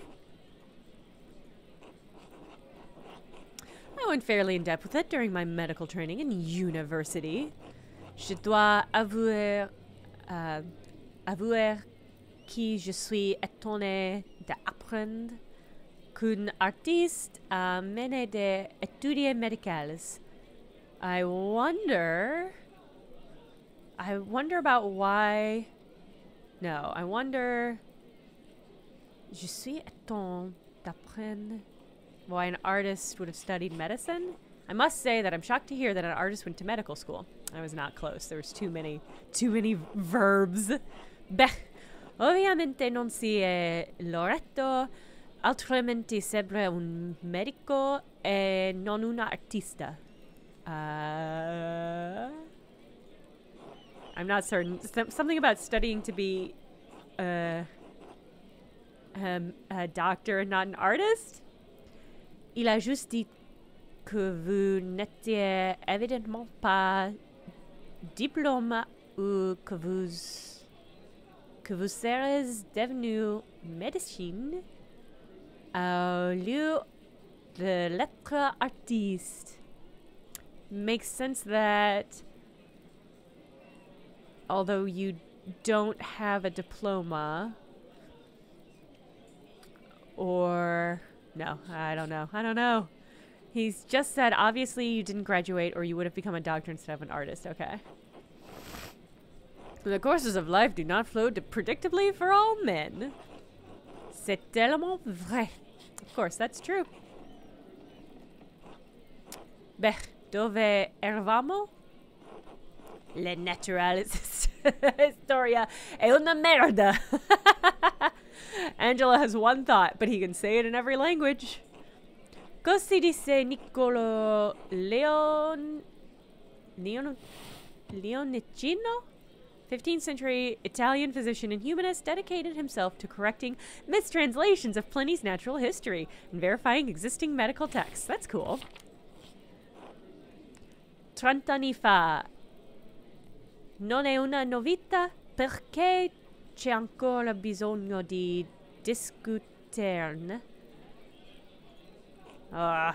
I went fairly in depth with it during my medical training in university. Je dois avouer que je suis étonné d'apprendre qu'un artiste a mené des études médicales. I wonder about why. No, I wonder. Je suis étonné d'apprendre why an artist would have studied medicine. I must say that I'm shocked to hear that an artist went to medical school. I was not close. There was too many verbs. Beh, ovviamente non si è loretto, altrimenti sembra un medico e non un artista. I'm not certain. Something about studying to be a doctor and not an artist? Il a juste dit que vous n'étiez évidemment pas diplôme ou que vous serez devenu médecin au lieu de l'être artiste. Makes sense that although you don't have a diploma, or no, I don't know. He's just said, obviously you didn't graduate or you would have become a doctor instead of an artist. Okay. The courses of life do not flow predictably for all men. C'est tellement vrai. Of course, that's true. Beh, dove eravamo? Le naturalist historia è una merda. Angela has one thought, but he can say it in every language. Così disse Niccolo Leonicino? 15th century Italian physician and humanist, dedicated himself to correcting mistranslations of Pliny's natural history and verifying existing medical texts. That's cool. 30 anni fa. Non è una novità perché c'è ancora bisogno di discuterne. I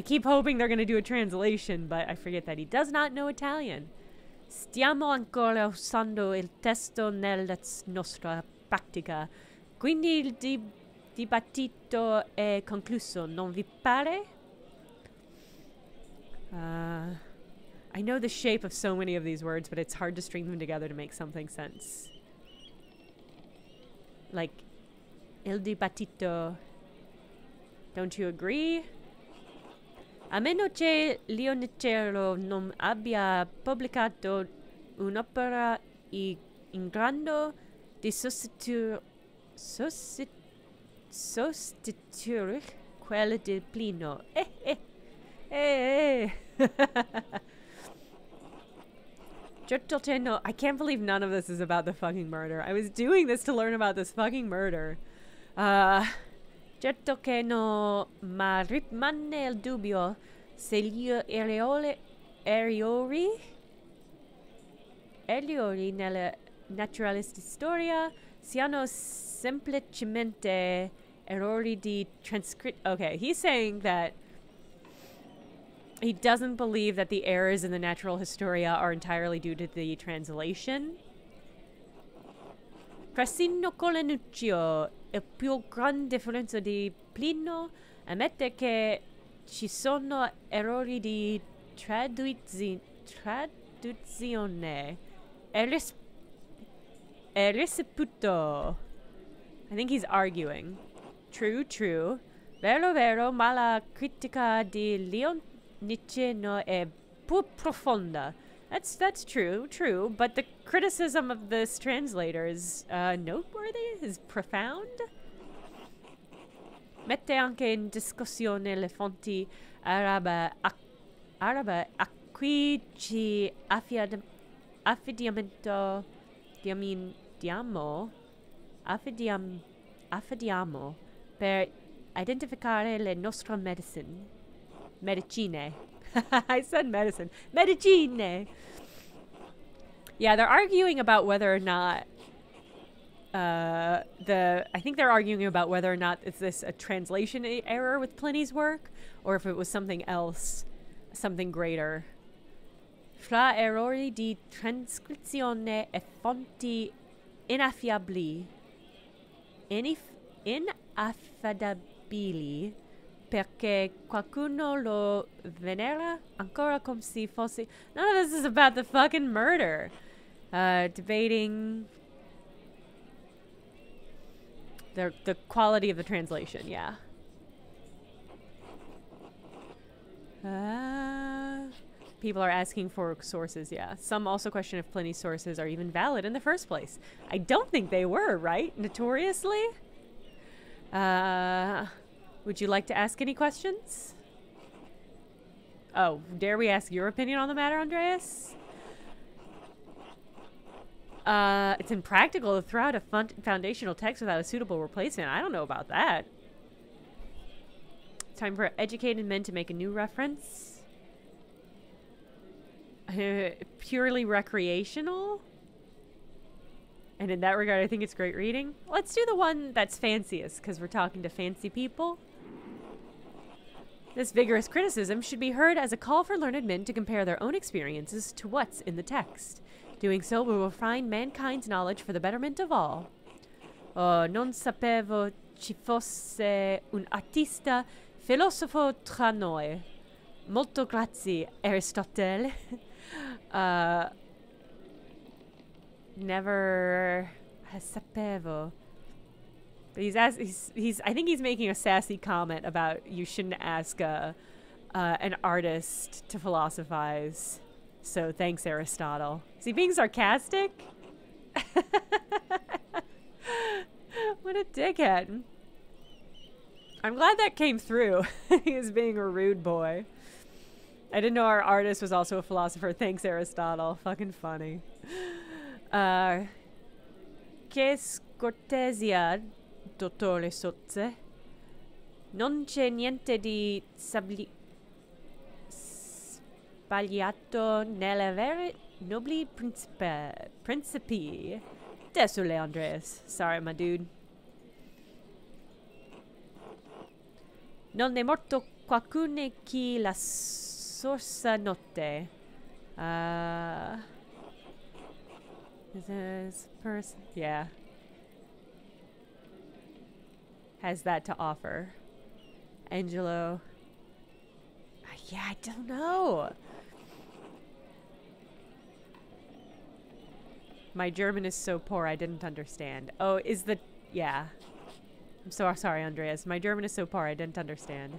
keep hoping they're going to do a translation, but I forget that he does not know Italian. Stiamo ancora usando il testo nella nostra pratica, quindi il dibattito è concluso, non vi pare? I know the shape of so many of these words, but it's hard to string them together to make something sense. Like, il dibattito. Don't you agree? A meno che Leonicero non abbia pubblicato un'opera in grado di sostituire quella di Plino. I can't believe none of this is about the fucking murder. I was doing this to learn about this fucking murder. Certo che no, ma rimane il dubbio se gli errori nella naturalista storia siano semplicemente errori di transcrizione. Okay, he's saying that he doesn't believe that the errors in the natural historia are entirely due to the translation. Crasino Colanuccio, il più grande differenza di Plino, ammette che ci sono errori di traduzione e risaputo. I think he's arguing. True. Vero, ma la critica di Leoniceno è più profonda. That's true, but the criticism of this translator is noteworthy, is profound. Mette anche in discussione le fonti arabe a cui ci affidamento affidiamo per identificare le nostre medicine. I said medicine. Medicine. Yeah, they're arguing about whether or not I think they're arguing about whether or not is this a translation error with Pliny's work, or if it was something else, something greater. Fra errori di trascrizione e fonti inaffidabili, inaffidabili, perché qualcuno lo venera ancora come se fosse. None of this is about the fucking murder. Debating the quality of the translation, yeah. People are asking for sources, yeah. Some also question if Pliny's sources are even valid in the first place. I don't think they were, right? Notoriously? Would you like to ask any questions? Oh, dare we ask your opinion on the matter, Andreas? It's impractical to throw out a foundational text without a suitable replacement. I don't know about that. Time for educated men to make a new reference. Purely recreational. And in that regard, I think it's great reading. Let's do the one that's fanciest, because we're talking to fancy people. This vigorous criticism should be heard as a call for learned men to compare their own experiences to what's in the text. Doing so will refine mankind's knowledge for the betterment of all. Oh, non sapevo ci fosse un artista filosofo tra noi. Molto grazie, Aristotele. Never sapevo. But he's I think he's making a sassy comment about you shouldn't ask an artist to philosophize. So thanks, Aristotle. Is he being sarcastic? What a dickhead. I'm glad that came through. He was being a rude boy. I didn't know our artist was also a philosopher. Thanks, Aristotle. Fucking funny. Che scortesia, dottore Sozze. Non c'è niente di sbagliato nell'avere nobili principi. Désolé, Andreas. Sorry, my dude. Non è morto qualcuno che la sorsa notte. This person, yeah, has that to offer. Angelo. Yeah, I don't know. My German is so poor I didn't understand. Oh, is the... Yeah. I'm so sorry, Andreas. My German is so poor I didn't understand.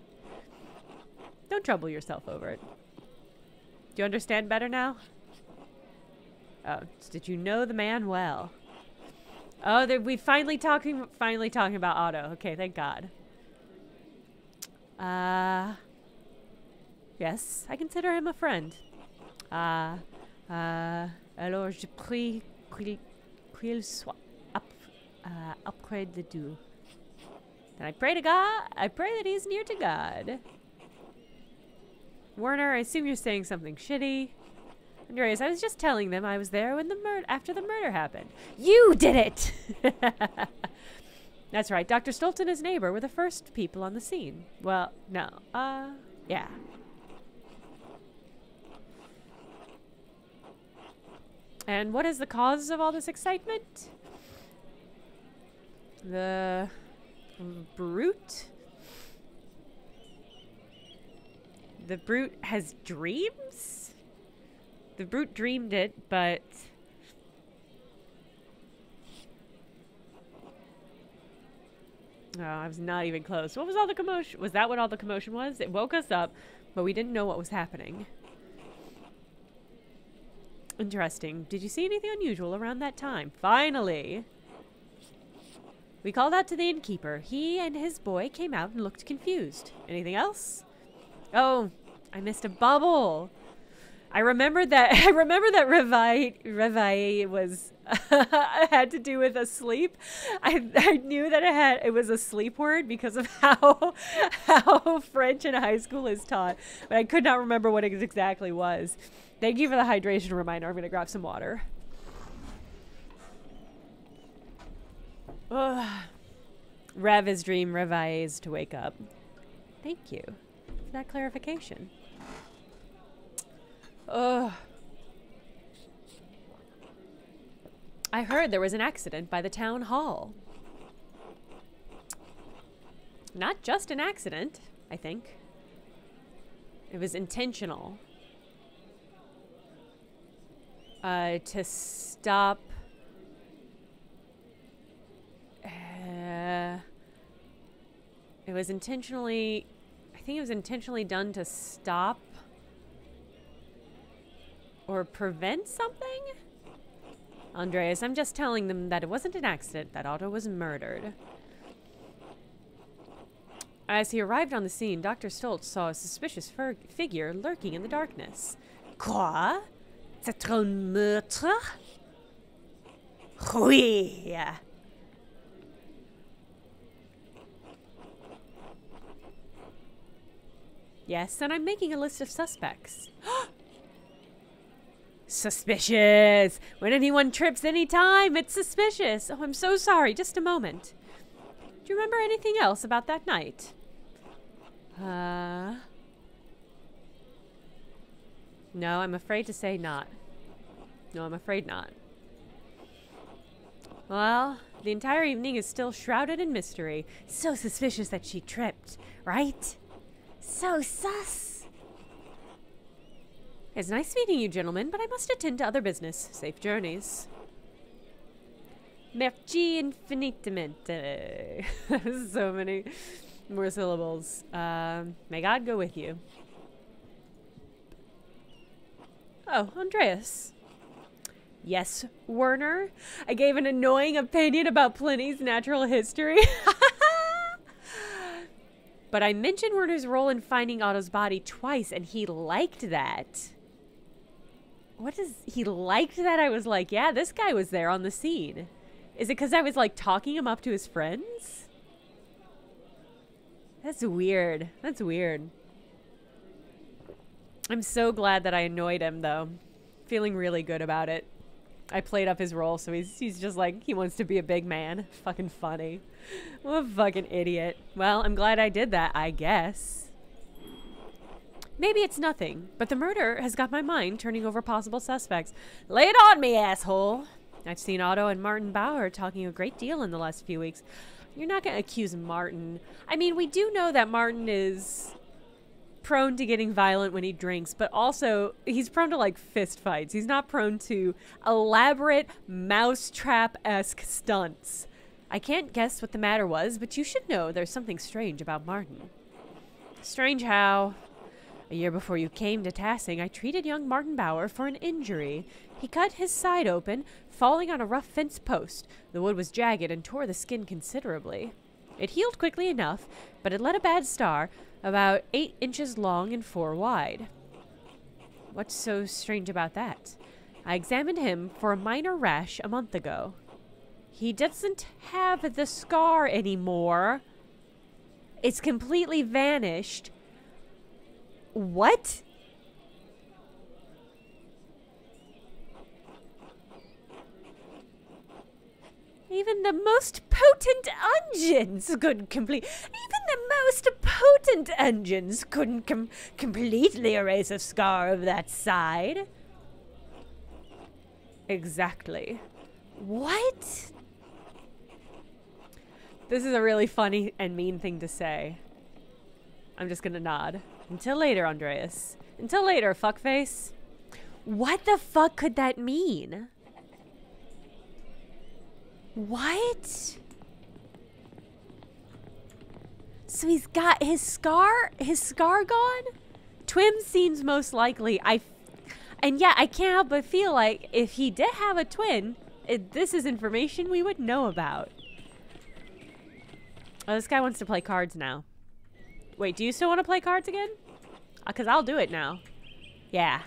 Don't trouble yourself over it. Do you understand better now? Oh, did you know the man well? Oh, we finally talking about Otto. Okay, thank God. Yes, I consider him a friend. Alors je prie qu'il soit auprès de Dieu. And I pray to God. I pray that he's near to God. Werner, I assume you're saying something shitty. Andreas, I was just telling them I was there when after the murder happened. You did it! That's right. Dr. Stolt and his neighbor were the first people on the scene. Well, no. Yeah. And what is the cause of all this excitement? The brute? The brute has dreams? The brute dreamed it, but... Oh, I was not even close. What was all the commotion? Was that what all the commotion was? It woke us up, but we didn't know what was happening. Interesting. Did you see anything unusual around that time? Finally! We called out to the innkeeper. He and his boy came out and looked confused. Anything else? Oh, I missed a bubble. I remember that Reveille was had to do with a sleep. I knew that it was a sleep word because of how French in high school is taught, but I could not remember what it exactly was. Thank you for the hydration reminder. I'm gonna grab some water. Rev is dream, Reveille is to wake up. Thank you for that clarification. Ugh. I heard there was an accident by the town hall. Not just an accident, I think. It was intentional. To stop... it was intentionally... I think it was intentionally done to stop or prevent something? Andreas, I'm just telling them that it wasn't an accident, that Otto was murdered. As he arrived on the scene, Dr. Stoltz saw a suspicious figure lurking in the darkness. Quoi? C'est un meurtre? Oui. Yes, and I'm making a list of suspects. Suspicious! When anyone trips anytime, it's suspicious. Oh, I'm so sorry. Just a moment. Do you remember anything else about that night? No, I'm afraid to say not. No, I'm afraid not. Well, the entire evening is still shrouded in mystery. So suspicious that she tripped, right? So sus. It's nice meeting you, gentlemen, but I must attend to other business. Safe journeys. Merci infiniment. So many more syllables. May God go with you. Oh, Andreas. Yes, Werner. I gave an annoying opinion about Pliny's natural history. But I mentioned Werner's role in finding Otto's body twice, and he liked that. What is... He liked that? I was like, yeah, this guy was there on the scene. Is it because I was, like, talking him up to his friends? That's weird. That's weird. I'm so glad that I annoyed him, though. Feeling really good about it. I played up his role, so he's just like, he wants to be a big man. Fucking funny. What a fucking idiot. Well, I'm glad I did that, I guess. Maybe it's nothing, but the murder has got my mind turning over possible suspects. Lay it on me, asshole! I've seen Otto and Martin Bauer talking a great deal in the last few weeks. You're not going to accuse Martin. I mean, we do know that Martin is prone to getting violent when he drinks, but also he's prone to like fist fights. He's not prone to elaborate mousetrap-esque stunts. I can't guess what the matter was, but you should know there's something strange about Martin. Strange how? A year before you came to Tassing, I treated young Martin Bauer for an injury. He cut his side open, falling on a rough fence post. The wood was jagged and tore the skin considerably. It healed quickly enough, but it left a bad scar, about 8 inches long and 4 wide. What's so strange about that? I examined him for a minor rash a month ago. He doesn't have the scar anymore. It's completely vanished. What? Even the most potent engines couldn't complete. Even the most potent engines couldn't completely erase a scar of that side. Exactly. What? This is a really funny and mean thing to say. I'm just gonna nod. Until later, Andreas. Until later, fuckface. What the fuck could that mean? What? So he's got his scar gone? Twin seems most likely. And yeah, I can't help but feel like if he did have a twin, this is information we would know about. Oh, this guy wants to play cards now. Wait, do you still want to play cards again? Because I'll do it now. Yeah.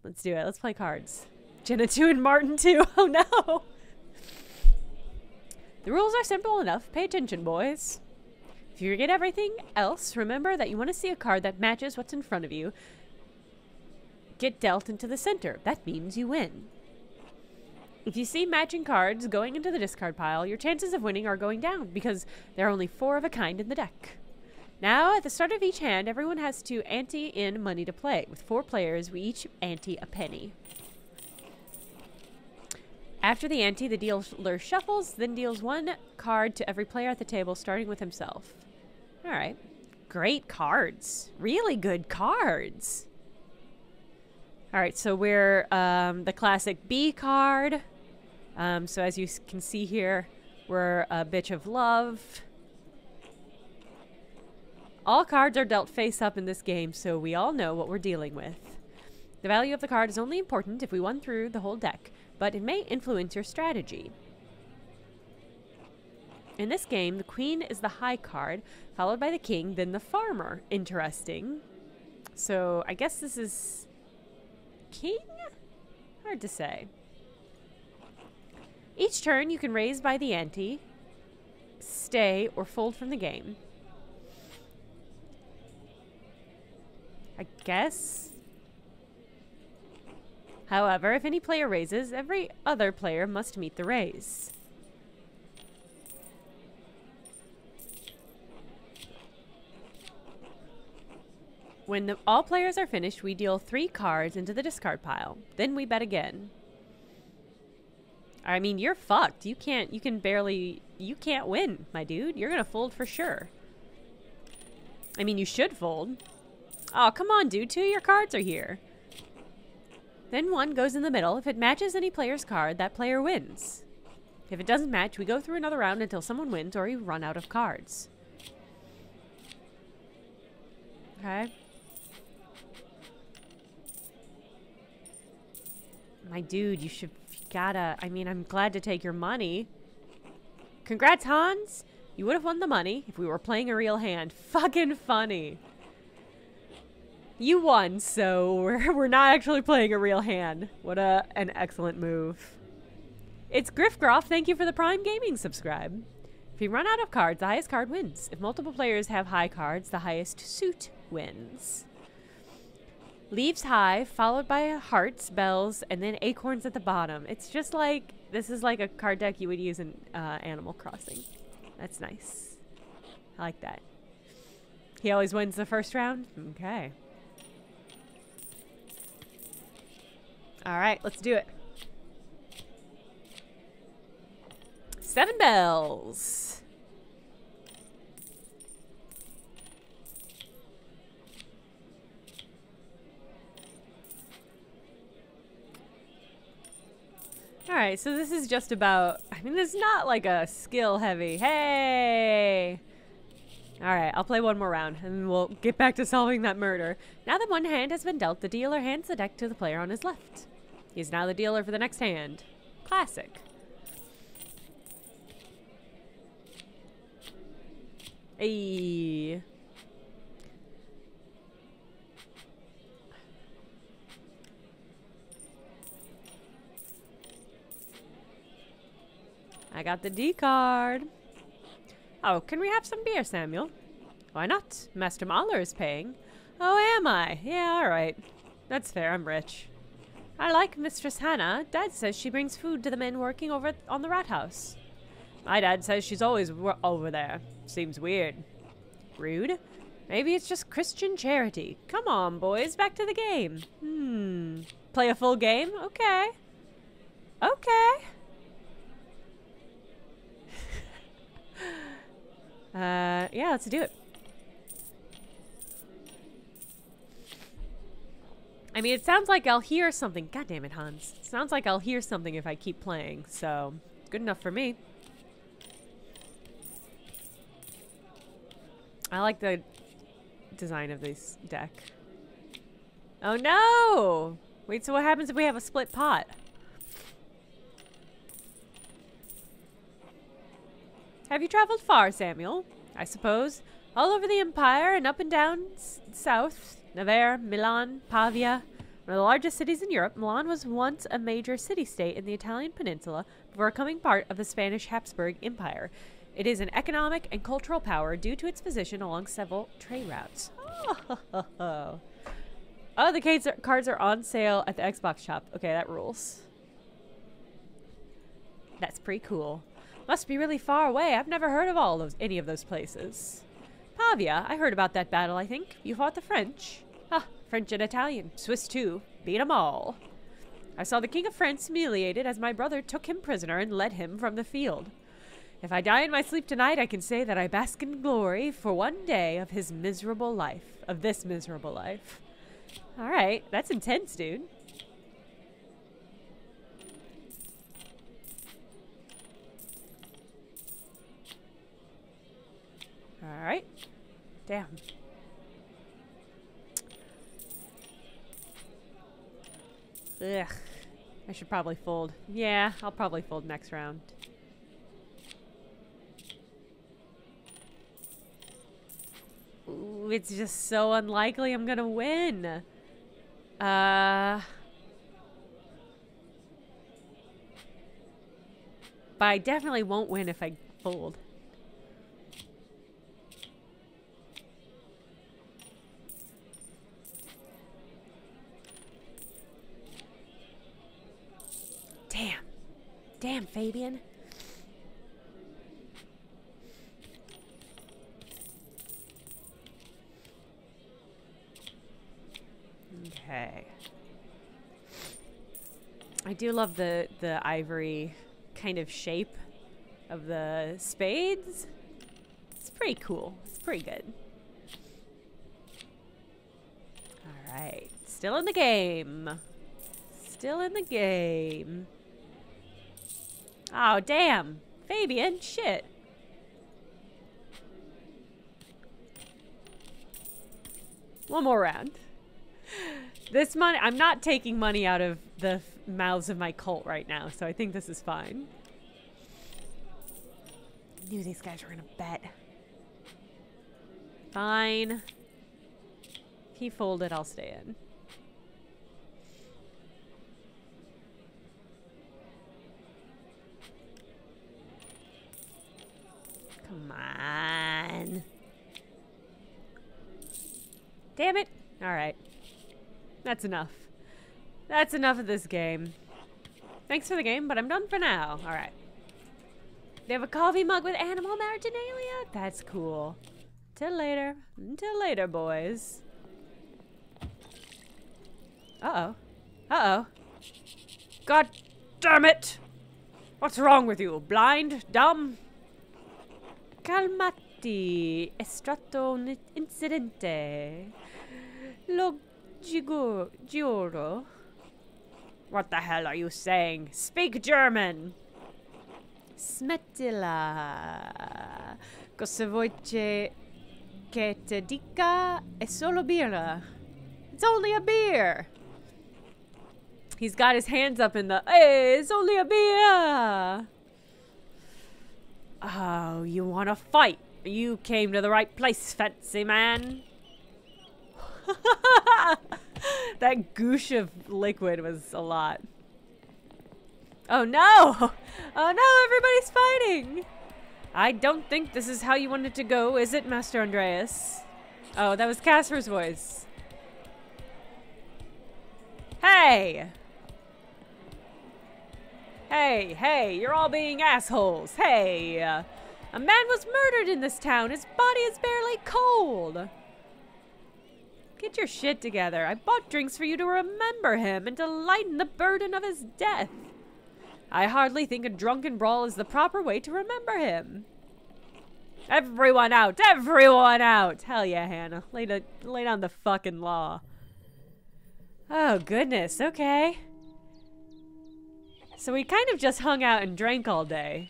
Let's do it. Let's play cards. Jenna 2 and Martin 2. Oh no! The rules are simple enough. Pay attention, boys. If you forget everything else, remember that you want to see a card that matches what's in front of you. Get dealt into the center. That means you win. If you see matching cards going into the discard pile, your chances of winning are going down because there are only 4 of a kind in the deck. Now, at the start of each hand, everyone has to ante in money to play. With 4 players, we each ante a penny. After the ante, the dealer shuffles, then deals 1 card to every player at the table, starting with himself. Alright. Great cards. Really good cards. Alright, so we're the classic B card. So as you can see here, we're a bitch of love. All cards are dealt face up in this game, so we all know what we're dealing with. The value of the card is only important if we won through the whole deck, but it may influence your strategy. In this game, the queen is the high card, followed by the king, then the farmer. Interesting. So I guess this is king? Hard to say. Each turn you can raise by the ante, stay, or fold from the game. I guess. However, if any player raises, every other player must meet the raise. When all players are finished, we deal 3 cards into the discard pile. Then we bet again. I mean, you're fucked. You can't win, my dude. You're gonna fold for sure. I mean, you should fold. Oh, come on, dude. 2 of your cards are here. Then 1 goes in the middle. If it matches any player's card, that player wins. If it doesn't match, we go through another round until someone wins or you run out of cards. Okay. My dude, you gotta... I mean, I'm glad to take your money. Congrats, Hans! You would have won the money if we were playing a real hand. Fucking funny. You won, so we're not actually playing a real hand. What an excellent move. It's Griffgroff. Thank you for the Prime Gaming subscribe. If you run out of cards, the highest card wins. If multiple players have high cards, the highest suit wins. Leaves high, followed by hearts, bells, and then acorns at the bottom. It's just like, this is like a card deck you would use in Animal Crossing. That's nice. I like that. He always wins the first round? Okay. Alright, let's do it. 7 bells. Alright, so this is just about... I mean, it's not like a skill heavy. Hey! Alright, I'll play one more round, and we'll get back to solving that murder. Now that one hand has been dealt, the dealer hands the deck to the player on his left. He is now the dealer for the next hand. Classic. Ayy. I got the D card. Oh, can we have some beer, Samuel? Why not? Master Mahler is paying. Oh, am I? Yeah, alright. That's fair, I'm rich. I like Mistress Hannah. Dad says she brings food to the men working over on the rat house. My dad says she's always over there. Seems weird. Rude? Maybe it's just Christian charity. Come on, boys, back to the game. Play a full game? Okay. Okay. Yeah, let's do it. I mean, it sounds like I'll hear something. God damn it, Hans. It sounds like I'll hear something if I keep playing, so good enough for me. I like the design of this deck. Oh no! Wait, so what happens if we have a split pot? Have you traveled far, Samuel? I suppose. All over the Empire and up and down south. Navarre, Milan, Pavia. One of the largest cities in Europe, Milan was once a major city-state in the Italian peninsula before becoming part of the Spanish Habsburg Empire. It is an economic and cultural power due to its position along several trade routes. Oh, the cards are on sale at the Xbox shop. Okay, that rules. That's pretty cool. Must be really far away. I've never heard of any of those places. Pavia, I heard about that battle, I think. You fought the French. Ah, French and Italian. Swiss too. Beat 'em all. I saw the King of France humiliated as my brother took him prisoner and led him from the field. If I die in my sleep tonight, I can say that I bask in glory for one day of his miserable life. Of this miserable life. Alright, that's intense, dude. Alright. Damn. Ugh. I should probably fold. Yeah, I'll probably fold next round. Ooh, it's just so unlikely I'm gonna win. But I definitely won't win if I fold. Damn. Damn, Fabian. Okay. I do love the ivory kind of shape of the spades. It's pretty cool. It's pretty good. All right. Still in the game. Still in the game. Oh, damn. Fabian, shit. One more round. This money, I'm not taking money out of the mouths of my cult right now, so I think this is fine. I knew these guys were gonna bet. Fine. He folded, I'll stay in. Come on. Damn it. All right. That's enough. That's enough of this game. Thanks for the game, but I'm done for now. All right. They have a coffee mug with animal marginalia? That's cool. Till later. Until later, boys. Uh-oh. Uh-oh. God damn it! What's wrong with you? Blind? Dumb? Calmati. È stato un incidente. Lo giuro. What the hell are you saying? Speak German! Smettila. Cosa vuoi che te dica? È solo birra. It's only a beer. He's got his hands up in the, hey, it's only a beer. Oh, you want to fight? You came to the right place, fancy man. That goosh of liquid was a lot. Oh no! Oh no, everybody's fighting! I don't think this is how you wanted to go, is it, Master Andreas? Oh, that was Casper's voice. Hey! Hey, hey, you're all being assholes. Hey! A man was murdered in this town. His body is barely cold. Get your shit together. I bought drinks for you to remember him and to lighten the burden of his death. I hardly think a drunken brawl is the proper way to remember him. Everyone out! Everyone out! Hell yeah, Hannah. Lay down the fucking law. Oh, goodness. Okay. So we kind of just hung out and drank all day.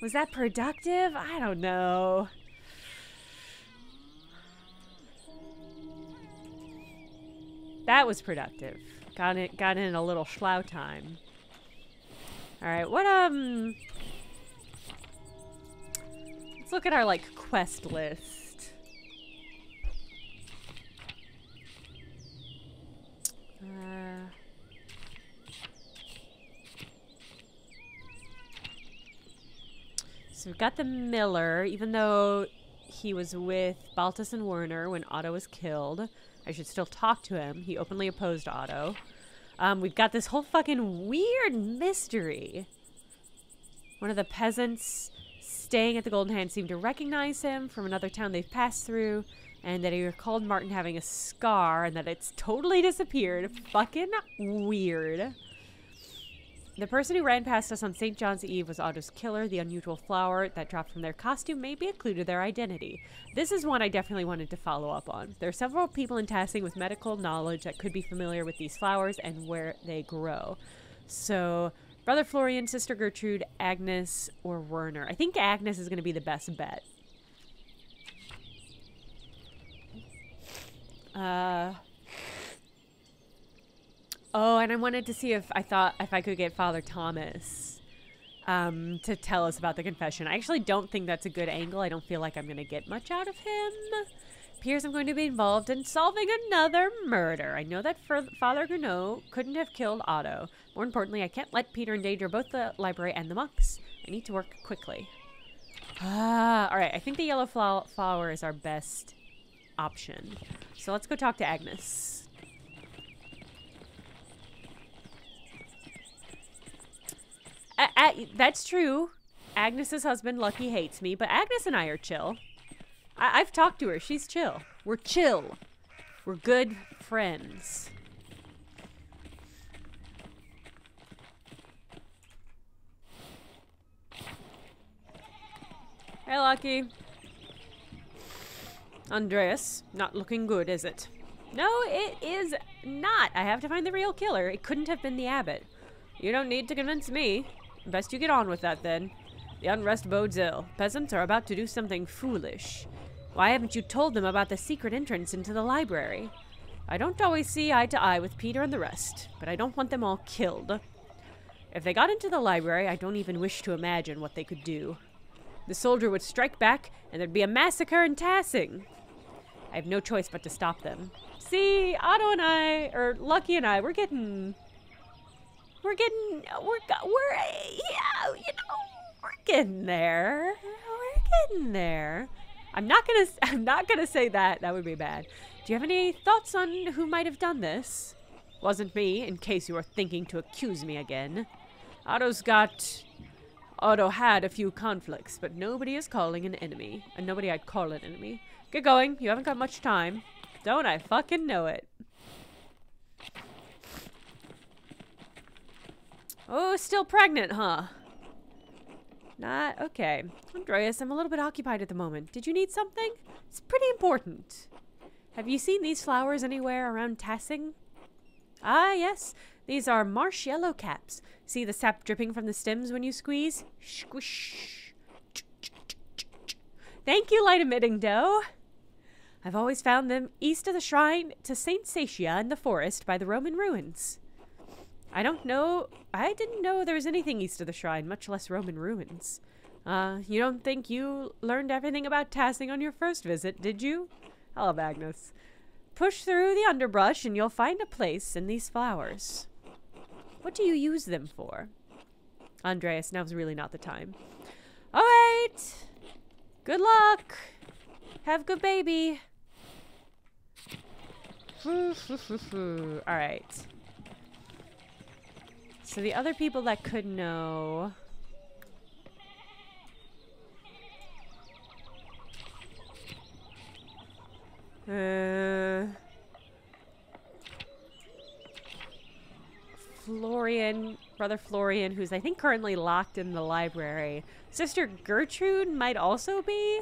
Was that productive? I don't know. That was productive. Got in a little slow time. All right, what let's look at our like quest list. So we've got the miller, even though he was with Baltus and Werner when Otto was killed. I should still talk to him. He openly opposed Otto. We've got this whole fucking weird mystery. One of the peasants staying at the Golden Hand seemed to recognize him from another town they've passed through, and that he recalled Martin having a scar, and that it's totally disappeared. Fucking weird. The person who ran past us on St. John's Eve was Otto's killer. The unusual flower that dropped from their costume may be a clue to their identity. This is one I definitely wanted to follow up on. There are several people in Tassing with medical knowledge that could be familiar with these flowers and where they grow. So, Brother Florian, Sister Gertrude, Agnes, or Werner. I think Agnes is going to be the best bet. Oh, and I wanted to see if I could get Father Thomas to tell us about the confession. I actually don't think that's a good angle. I don't feel like I'm going to get much out of him. Appears I'm going to be involved in solving another murder. I know that Father Gounod couldn't have killed Otto. More importantly, I can't let Peter endanger both the library and the monks. I need to work quickly. Alright, I think the yellow flower is our best option. So let's go talk to Agnes. That's true. Agnes's husband, Lucky, hates me, but Agnes and I are chill. I've talked to her. She's chill. We're chill. We're good friends. Hey, Lucky. Andreas, not looking good, is it? No, it is not. I have to find the real killer. It couldn't have been the abbot. You don't need to convince me. Best you get on with that, then. The unrest bodes ill. Peasants are about to do something foolish. Why haven't you told them about the secret entrance into the library? I don't always see eye to eye with Peter and the rest, but I don't want them all killed. If they got into the library, I don't even wish to imagine what they could do. The soldier would strike back, and there'd be a massacre in Tassing. I have no choice but to stop them. See, Otto and I, or Lucky and I, we're getting there. We're getting there. I'm not gonna say that. That would be bad. Do you have any thoughts on who might have done this? Wasn't me, in case you were thinking to accuse me again. Otto had a few conflicts, but nobody is calling an enemy. And nobody I'd call an enemy. Get going. You haven't got much time. Don't I fucking know it. Oh, still pregnant, huh? Not okay. Andreas, I'm a little bit occupied at the moment. Did you need something? It's pretty important. Have you seen these flowers anywhere around Tassing? Ah, yes. These are marsh yellow caps. See the sap dripping from the stems when you squeeze? Squish. Thank you, light-emitting doe. I've always found them east of the shrine to Saint Satia in the forest by the Roman ruins. I didn't know there was anything east of the shrine, much less Roman ruins. You don't think you learned everything about Tassing on your first visit, did you? I love Agnes. Push through the underbrush and you'll find a place in these flowers. What do you use them for? Andreas, now's really not the time. All right. Good luck. Have good baby. All right. So the other people that could know... Florian, Brother Florian, who's I think currently locked in the library. Sister Gertrude might also be.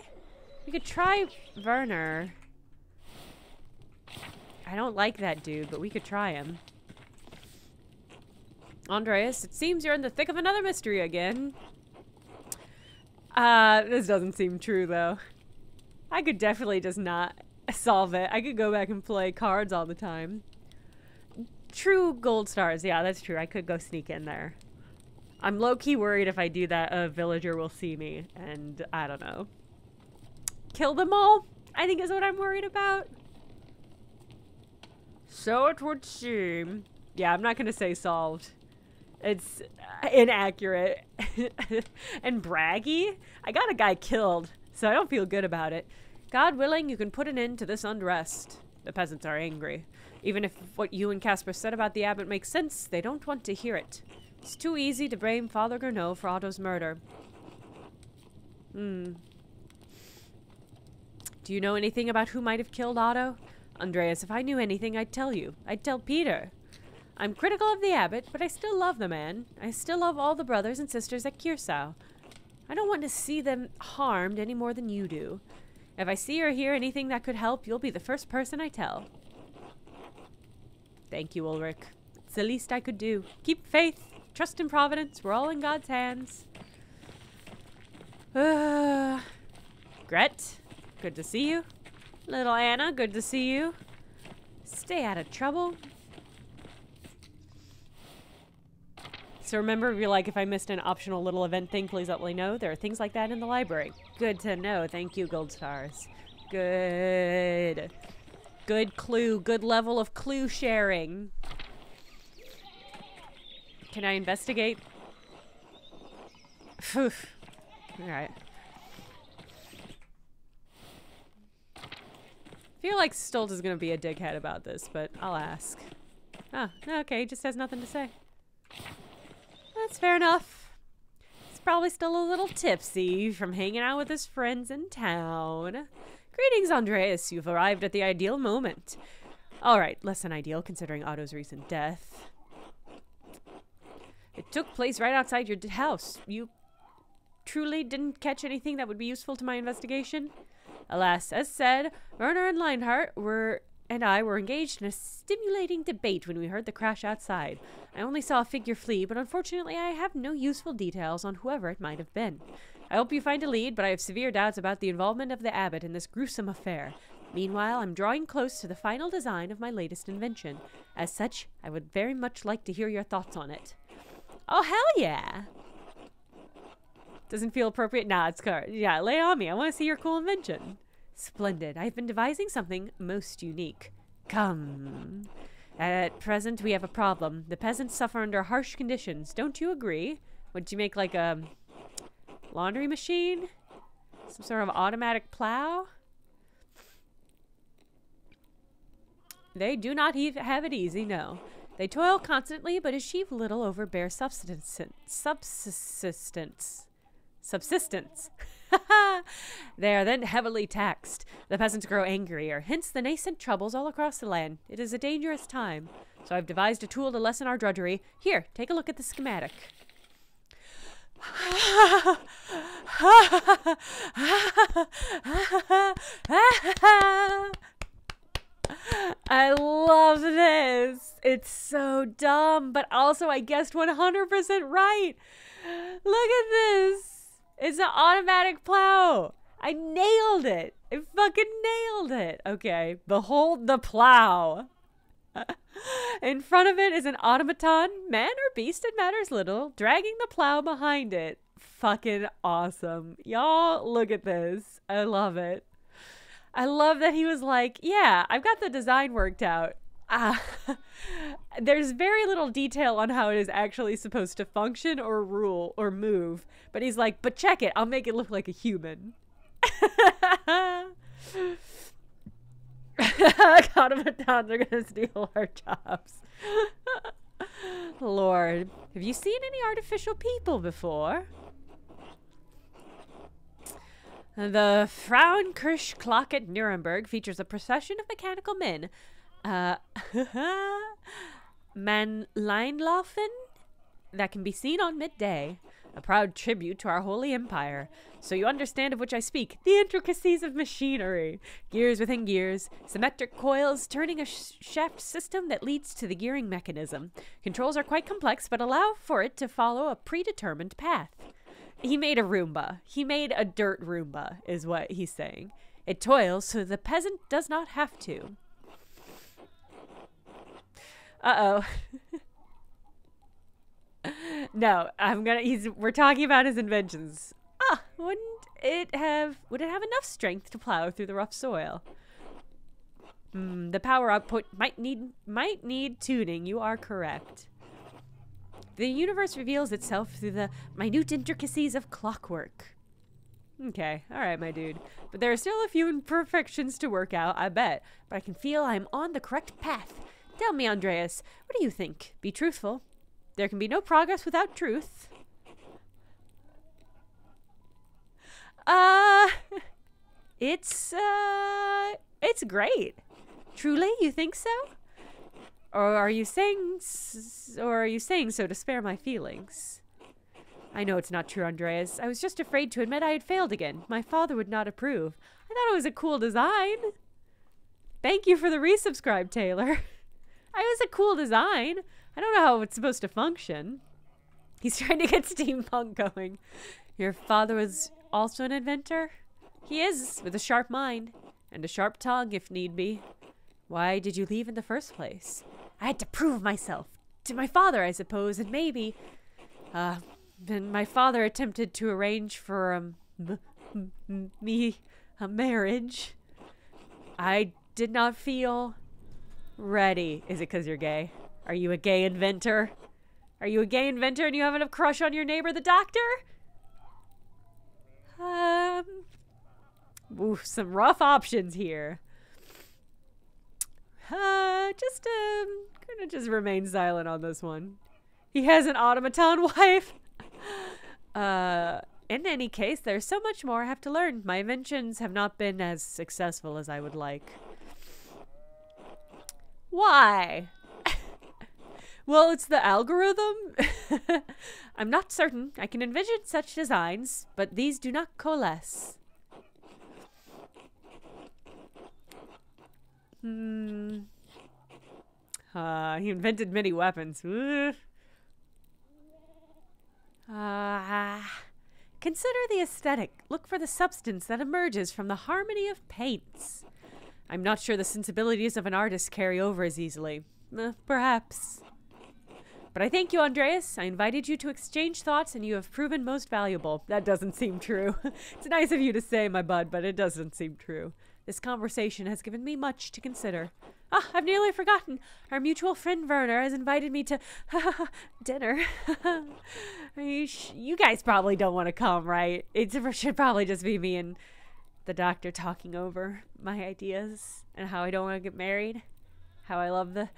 We could try Werner. I don't like that dude, but we could try him. Andreas, it seems you're in the thick of another mystery again. This doesn't seem true, though. I could definitely just not solve it. I could go back and play cards all the time. True gold stars. Yeah, that's true. I could go sneak in there. I'm low-key worried if I do that, a villager will see me, and I don't know. Kill them all, I think is what I'm worried about. So it would seem. Yeah, I'm not going to say solved. It's inaccurate. And braggy? I got a guy killed, so I don't feel good about it. God willing, you can put an end to this unrest. The peasants are angry. Even if what you and Casper said about the abbot makes sense, they don't want to hear it. It's too easy to blame Father Gernot for Otto's murder. Do you know anything about who might have killed Otto? Andreas, if I knew anything, I'd tell you. I'd tell Peter. I'm critical of the abbot, but I still love the man. I still love all the brothers and sisters at Kiersau. I don't want to see them harmed any more than you do. If I see or hear anything that could help, you'll be the first person I tell. Thank you, Ulrich. It's the least I could do. Keep faith. Trust in Providence. We're all in God's hands. Gret, good to see you. Little Anna, good to see you. Stay out of trouble. So remember, if I missed an optional little event thing, please let me know. There are things like that in the library. Good to know. Thank you, Gold Stars. Good. Good clue. Good level of clue sharing. Can I investigate? Phew. Alright. I feel like Stolt is going to be a dickhead about this, but I'll ask. Ah, okay, he just has nothing to say. That's fair enough. He's probably still a little tipsy from hanging out with his friends in town. Greetings, Andreas. You've arrived at the ideal moment. Alright, less than ideal considering Otto's recent death. It took place right outside your house. You truly didn't catch anything that would be useful to my investigation? Alas, as said, Werner and Leinhardt and I were engaged in a stimulating debate when we heard the crash outside. I only saw a figure flee, but unfortunately I have no useful details on whoever it might have been. I hope you find a lead, but I have severe doubts about the involvement of the abbot in this gruesome affair. Meanwhile, I'm drawing close to the final design of my latest invention. As such, I would very much like to hear your thoughts on it. Oh, hell yeah! Doesn't feel appropriate? Nah, it's good. Yeah, lay on me. I want to see your cool invention. Splendid. I've been devising something most unique. Come. At present, we have a problem. The peasants suffer under harsh conditions. Don't you agree? Would you make like a laundry machine? Some sort of automatic plow? They do not have it easy, no. They toil constantly, but achieve little over bare subsistence. They are then heavily taxed. The peasants grow angrier, hence the nascent troubles all across the land. It is a dangerous time. So I've devised a tool to lessen our drudgery. Here, take a look at the schematic. I love this. It's so dumb, but also I guessed 100% right. Look at this. It's an automatic plow. I nailed it. I fucking nailed it. Okay, behold the plow. In front of it is an automaton, man or beast, it matters little, dragging the plow behind it. Fucking awesome. Y'all, look at this. I love it. I love that he was like, yeah, I've got the design worked out. There's very little detail on how it is actually supposed to function or rule or move. But he's like, but check it. I'll make it look like a human. Automatons are going to steal our jobs. Lord, have you seen any artificial people before? The Frauenkirche clock at Nuremberg features a procession of mechanical men. Mannleinlaufen that can be seen on midday. A proud tribute to our holy empire. So you understand of which I speak. The intricacies of machinery. Gears within gears. Symmetric coils turning a shaft system that leads to the gearing mechanism. Controls are quite complex, but allow for it to follow a predetermined path. He made a Roomba. He made a dirt Roomba, is what he's saying. It toils so the peasant does not have to. Uh-oh. No, we're talking about his inventions. Would it have enough strength to plow through the rough soil? The power output might need tuning. You are correct. The universe reveals itself through the minute intricacies of clockwork. Okay, alright, my dude. But there are still a few imperfections to work out, I bet. But I can feel I'm on the correct path. Tell me, Andreas, what do you think? Be truthful. There can be no progress without truth. It's great. Truly, you think so? Or are you saying so to spare my feelings? I know it's not true, Andreas. I was just afraid to admit I had failed again. My father would not approve. I thought it was a cool design. Thank you for the resubscribe, Taylor. I was a cool design. I don't know how it's supposed to function. He's trying to get steampunk going. Your father was also an inventor? He is, with a sharp mind. And a sharp tongue, if need be. Why did you leave in the first place? I had to prove myself. To my father, I suppose, and maybe... Then my father attempted to arrange for, me a marriage. I did not feel ready. Is it because you're gay? Are you a gay inventor? Are you a gay inventor and you have a crush on your neighbor, the doctor? Oof, some rough options here. Gonna just remain silent on this one. He has an automaton wife. In any case, there's so much more I have to learn. My inventions have not been as successful as I would like. Why? Well, it's the algorithm. I'm not certain. I can envision such designs, but these do not coalesce. He invented many weapons. Consider the aesthetic. Look for the substance that emerges from the harmony of paints. I'm not sure the sensibilities of an artist carry over as easily. Perhaps. But I thank you, Andreas. I invited you to exchange thoughts, and you have proven most valuable. That doesn't seem true. It's nice of you to say, my bud, but it doesn't seem true. This conversation has given me much to consider. Ah, I've nearly forgotten. Our mutual friend Werner has invited me to dinner. You guys probably don't want to come, right? It should probably just be me and the doctor talking over my ideas and how I don't want to get married. How I love the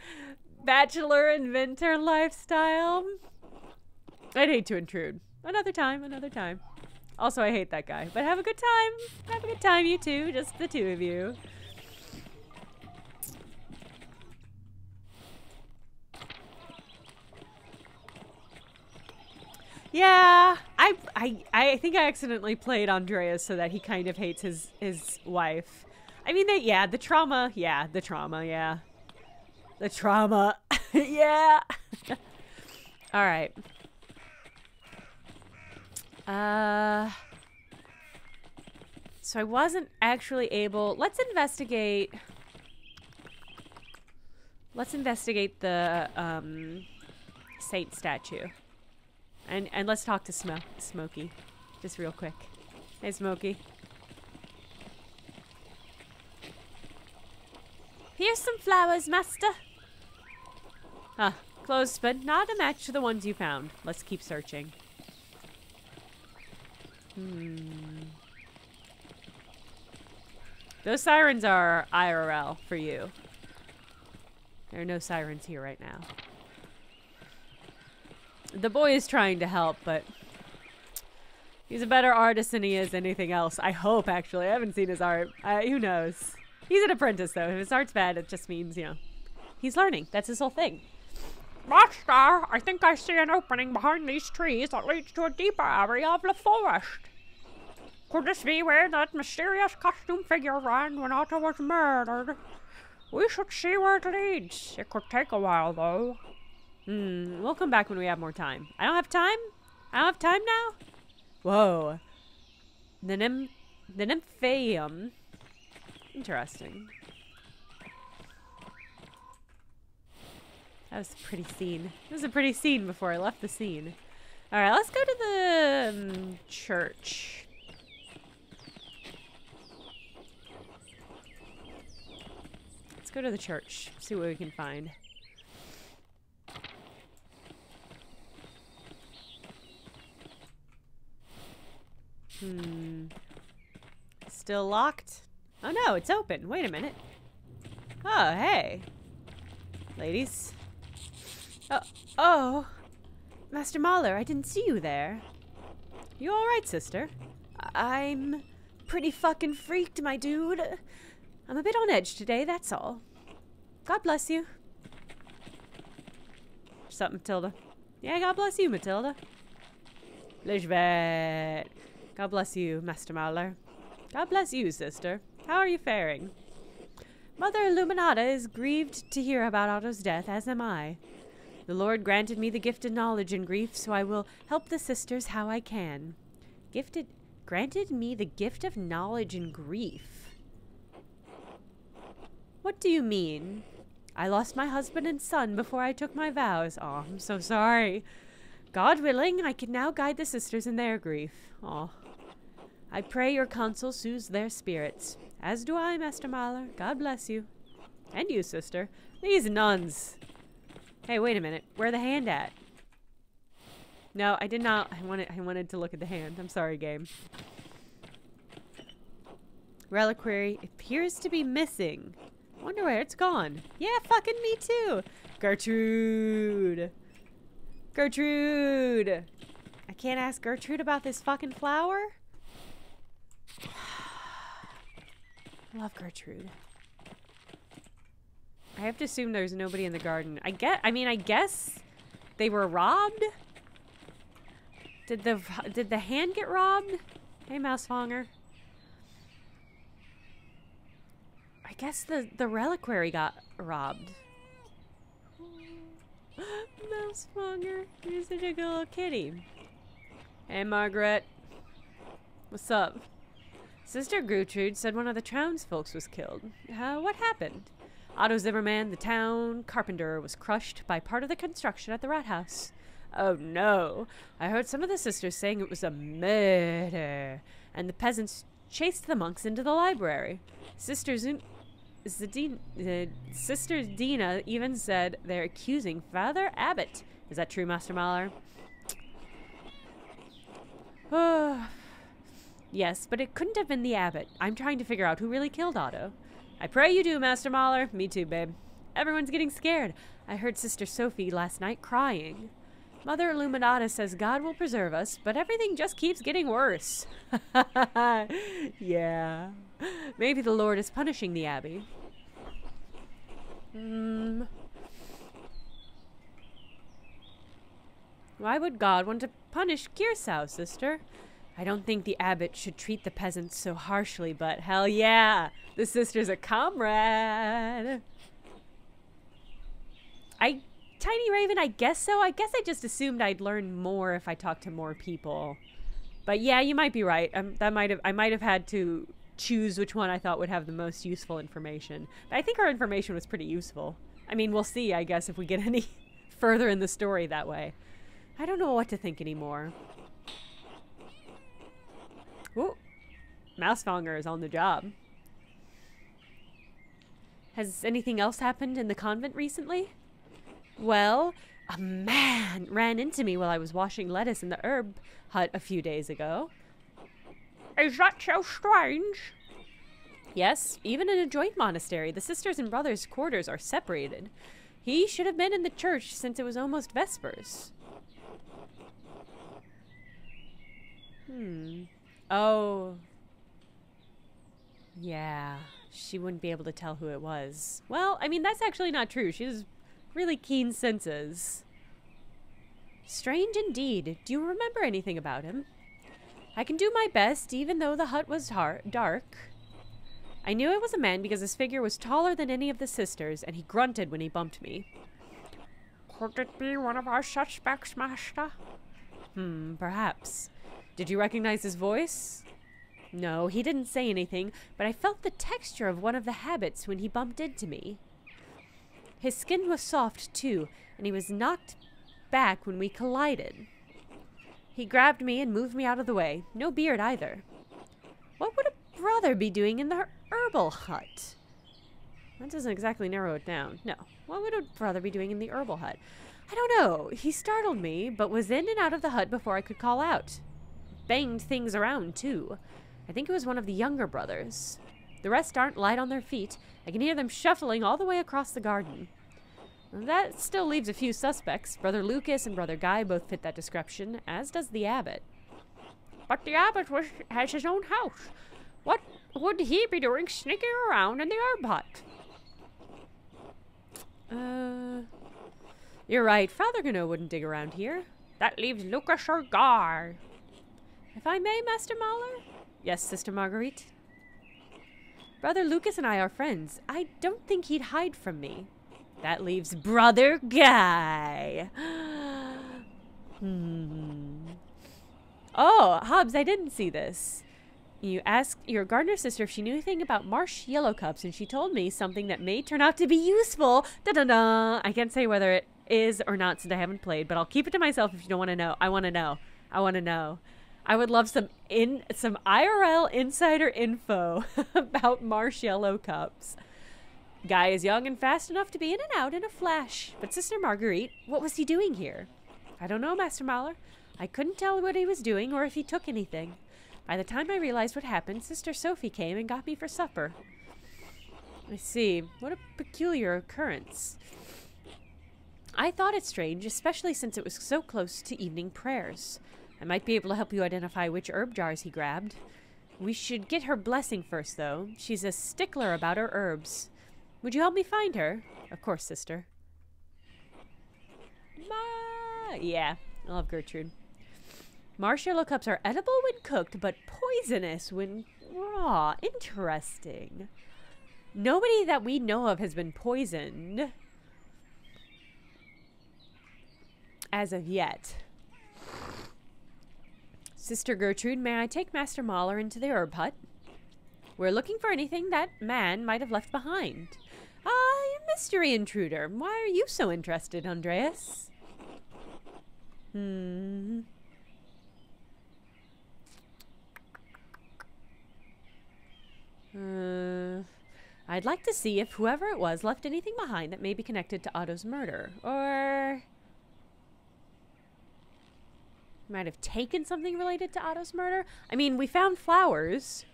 bachelor inventor lifestyle. I'd hate to intrude. Another time, another time. Also, I hate that guy. But have a good time. Have a good time, you two. Just the two of you. Yeah, I think I accidentally played Andreas so that he kind of hates his wife. I mean, the trauma, yeah. The trauma, yeah. All right. So I wasn't actually able... Let's investigate the, saint statue. And let's talk to Smokey. Just real quick. Hey, Smokey. Here's some flowers, master. Huh. Close, but not a match to the ones you found. Let's keep searching. Those sirens are IRL for you. There are no sirens here right now. The boy is trying to help, but he's a better artist than he is anything else. I hope, actually. I haven't seen his art. Who knows? He's an apprentice, though. If his art's bad, it just means, you know, he's learning. That's his whole thing. Master, I think I see an opening behind these trees that leads to a deeper area of the forest. Could this be where that mysterious costume figure ran when Otto was murdered? We should see where it leads. It could take a while, though. We'll come back when we have more time. I don't have time? I don't have time now? Whoa. The Nymphaeum. Interesting. That was a pretty scene. It was a pretty scene before I left the scene. Alright, let's go to the church. Let's go to the church. See what we can find. Still locked? Oh no, it's open. Wait a minute. Oh, hey. Ladies. Oh. Master Mahler, I didn't see you there. You alright, sister? I'm pretty fucking freaked, my dude. I'm a bit on edge today, that's all. God bless you. What's up, Matilda? Yeah, God bless you, Matilda. Lishvet. God bless you, Master Mahler. God bless you, sister. How are you faring? Mother Illuminata is grieved to hear about Otto's death, as am I. The Lord granted me the gift of knowledge in grief, so I will help the sisters how I can. Granted me the gift of knowledge in grief. What do you mean? I lost my husband and son before I took my vows. Oh, I'm so sorry. God willing, I can now guide the sisters in their grief. Oh. I pray your counsel soothes their spirits. As do I, Master Mahler. God bless you. And you, sister. These nuns. Hey, wait a minute. Where the hand at? No, I did not. I wanted to look at the hand. I'm sorry, game. Reliquary appears to be missing. Wonder where it's gone. Yeah, fucking me too. Gertrude. Gertrude. I can't ask Gertrude about this fucking flower? Love Gertrude. I have to assume there's nobody in the garden. I guess they were robbed? Did the hand get robbed? Hey, Mousefanger. I guess the reliquary got robbed. Mousefanger, you're such a good little kitty. Hey, Margaret. What's up? Sister Gertrude said one of the townsfolk was killed. What happened? Otto Zimmerman, the town carpenter, was crushed by part of the construction at the rat house. Oh no. I heard some of the sisters saying it was a murder, and the peasants chased the monks into the library. Sister Dina even said they're accusing Father Abbot. Is that true, Master Mahler? Oh. Yes, but it couldn't have been the abbot. I'm trying to figure out who really killed Otto. I pray you do, Master Mahler. Me too, babe. Everyone's getting scared. I heard Sister Sophie last night crying. Mother Illuminata says God will preserve us, but everything just keeps getting worse. Yeah. Maybe the Lord is punishing the abbey. Why would God want to punish Kirsau, sister? I don't think the abbot should treat the peasants so harshly, but hell yeah, the sister's a comrade. Tiny Raven, I guess so. I guess I just assumed I'd learn more if I talked to more people. But yeah, you might be right. I might have had to choose which one I thought would have the most useful information. But I think our information was pretty useful. I mean, we'll see, I guess, if we get any further in the story that way. I don't know what to think anymore. Ooh, Mousefanger is on the job. Has anything else happened in the convent recently? Well, a man ran into me while I was washing lettuce in the herb hut a few days ago. Is that so strange? Yes, even in a joint monastery, the sisters and brothers' quarters are separated. He should have been in the church since it was almost Vespers. Oh. Yeah, she wouldn't be able to tell who it was. Well, I mean, that's actually not true. She has really keen senses. Strange indeed. Do you remember anything about him? I can do my best, even though the hut was dark. I knew it was a man because his figure was taller than any of the sisters, and he grunted when he bumped me. Could it be one of our suspects, master? Perhaps. Did you recognize his voice? No, he didn't say anything, but I felt the texture of one of the habits when he bumped into me. His skin was soft, too, and he was knocked back when we collided. He grabbed me and moved me out of the way. No beard, either. What would a brother be doing in the herbal hut? That doesn't exactly narrow it down. No. What would a brother be doing in the herbal hut? I don't know. He startled me, but was in and out of the hut before I could call out. banged things around, too. I think it was one of the younger brothers. The rest aren't light on their feet. I can hear them shuffling all the way across the garden. That still leaves a few suspects. Brother Lucas and Brother Guy both fit that description, as does the abbot. But the abbot has his own house. What would he be doing sneaking around in the herb hut? You're right. Father Gano wouldn't dig around here. That leaves Lucas or Gar. If I may, Master Mahler? Yes, Sister Marguerite. Brother Lucas and I are friends. I don't think he'd hide from me. That leaves Brother Guy. Oh, Hobbs, I didn't see this. You asked your gardener sister if she knew anything about marsh yellow cups, and she told me something that may turn out to be useful. Da-da-da! I can't say whether it is or not since I haven't played, but I'll keep it to myself if you don't want to know. I want to know. I want to know. I would love some IRL insider info about marsh yellow cups. Guy is young and fast enough to be in and out in a flash. But Sister Marguerite, what was he doing here? I don't know, Master Mahler. I couldn't tell what he was doing or if he took anything. By the time I realized what happened, Sister Sophie came and got me for supper. I see. What a peculiar occurrence. I thought it strange, especially since it was so close to evening prayers. I might be able to help you identify which herb jars he grabbed. We should get her blessing first, though. She's a stickler about her herbs. Would you help me find her? Of course, sister. Yeah, I love Gertrude. Marsh yellow cups are edible when cooked, but poisonous when raw. Interesting. Nobody that we know of has been poisoned. As of yet. Sister Gertrude, may I take Master Mahler into the herb hut? We're looking for anything that man might have left behind. You mystery intruder. Why are you so interested, Andreas? I'd like to see if whoever it was left anything behind that may be connected to Otto's murder. Or might have taken something related to Otto's murder. I mean, we found flowers.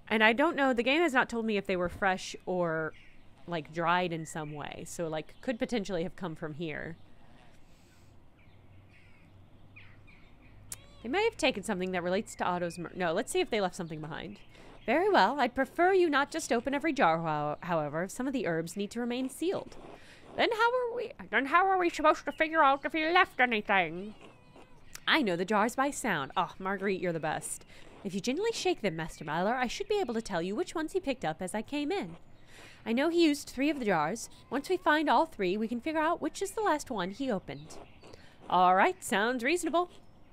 And I don't know, the game has not told me if they were fresh or, like, dried in some way. So, like, could potentially have come from here. They may have taken something that relates to Otto's murder. No, let's see if they left something behind. Very well. I'd prefer you not just open every jar, however. Some of the herbs need to remain sealed. Then how are we supposed to figure out if he left anything? I know the jars by sound. Oh, Marguerite, you're the best. If you gently shake them, Master Mahler, I should be able to tell you which ones he picked up as I came in. I know he used 3 of the jars. Once we find all 3, we can figure out which is the last one he opened. All right, sounds reasonable.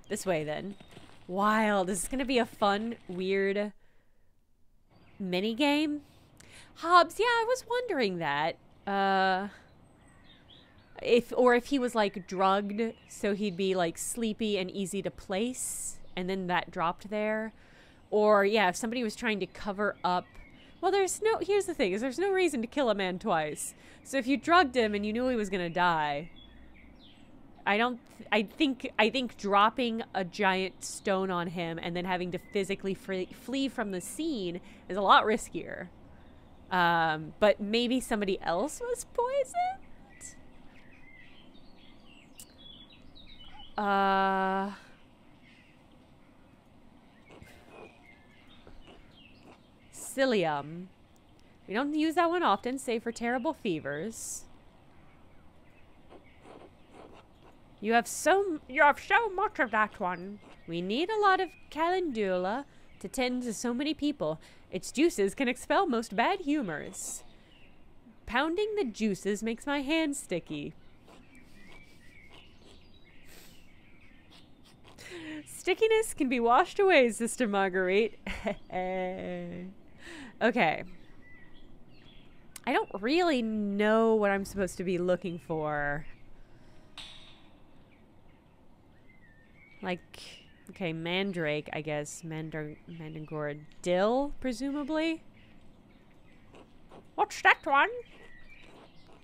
This way, then. Wild. This is going to be a fun, weird mini-game. Hobbs, yeah, I was wondering that. If he was, like, drugged, so he'd be, like, sleepy and easy to place, and then that dropped there. Or, yeah, if somebody was trying to cover up... Well, here's the thing, is there's no reason to kill a man twice. So if you drugged him and you knew he was gonna die... I think dropping a giant stone on him and then having to physically flee from the scene is a lot riskier. But maybe somebody else was poisoned? Psyllium. We don't use that one often, save for terrible fevers. You have so much of that one. We need a lot of calendula to tend to so many people. Its juices can expel most bad humors. Pounding the juices makes my hands sticky. Stickiness can be washed away, Sister Marguerite. Okay. I don't really know what I'm supposed to be looking for. Like, okay, mandrake, I guess. Mandragora. Dill, presumably? What's that one?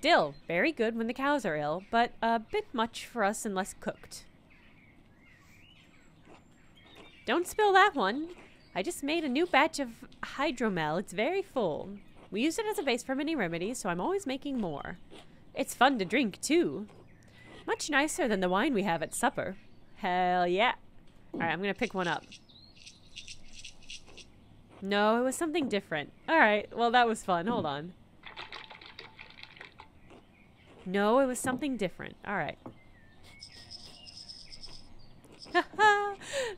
Dill. Very good when the cows are ill, but a bit much for us unless cooked. Don't spill that one. I just made a new batch of hydromel. It's very full. We use it as a base for many remedies, so I'm always making more. It's fun to drink, too. Much nicer than the wine we have at supper. Hell yeah. Alright, I'm gonna pick one up. No, it was something different. Alright, well that was fun. Hold on. No, it was something different. Alright.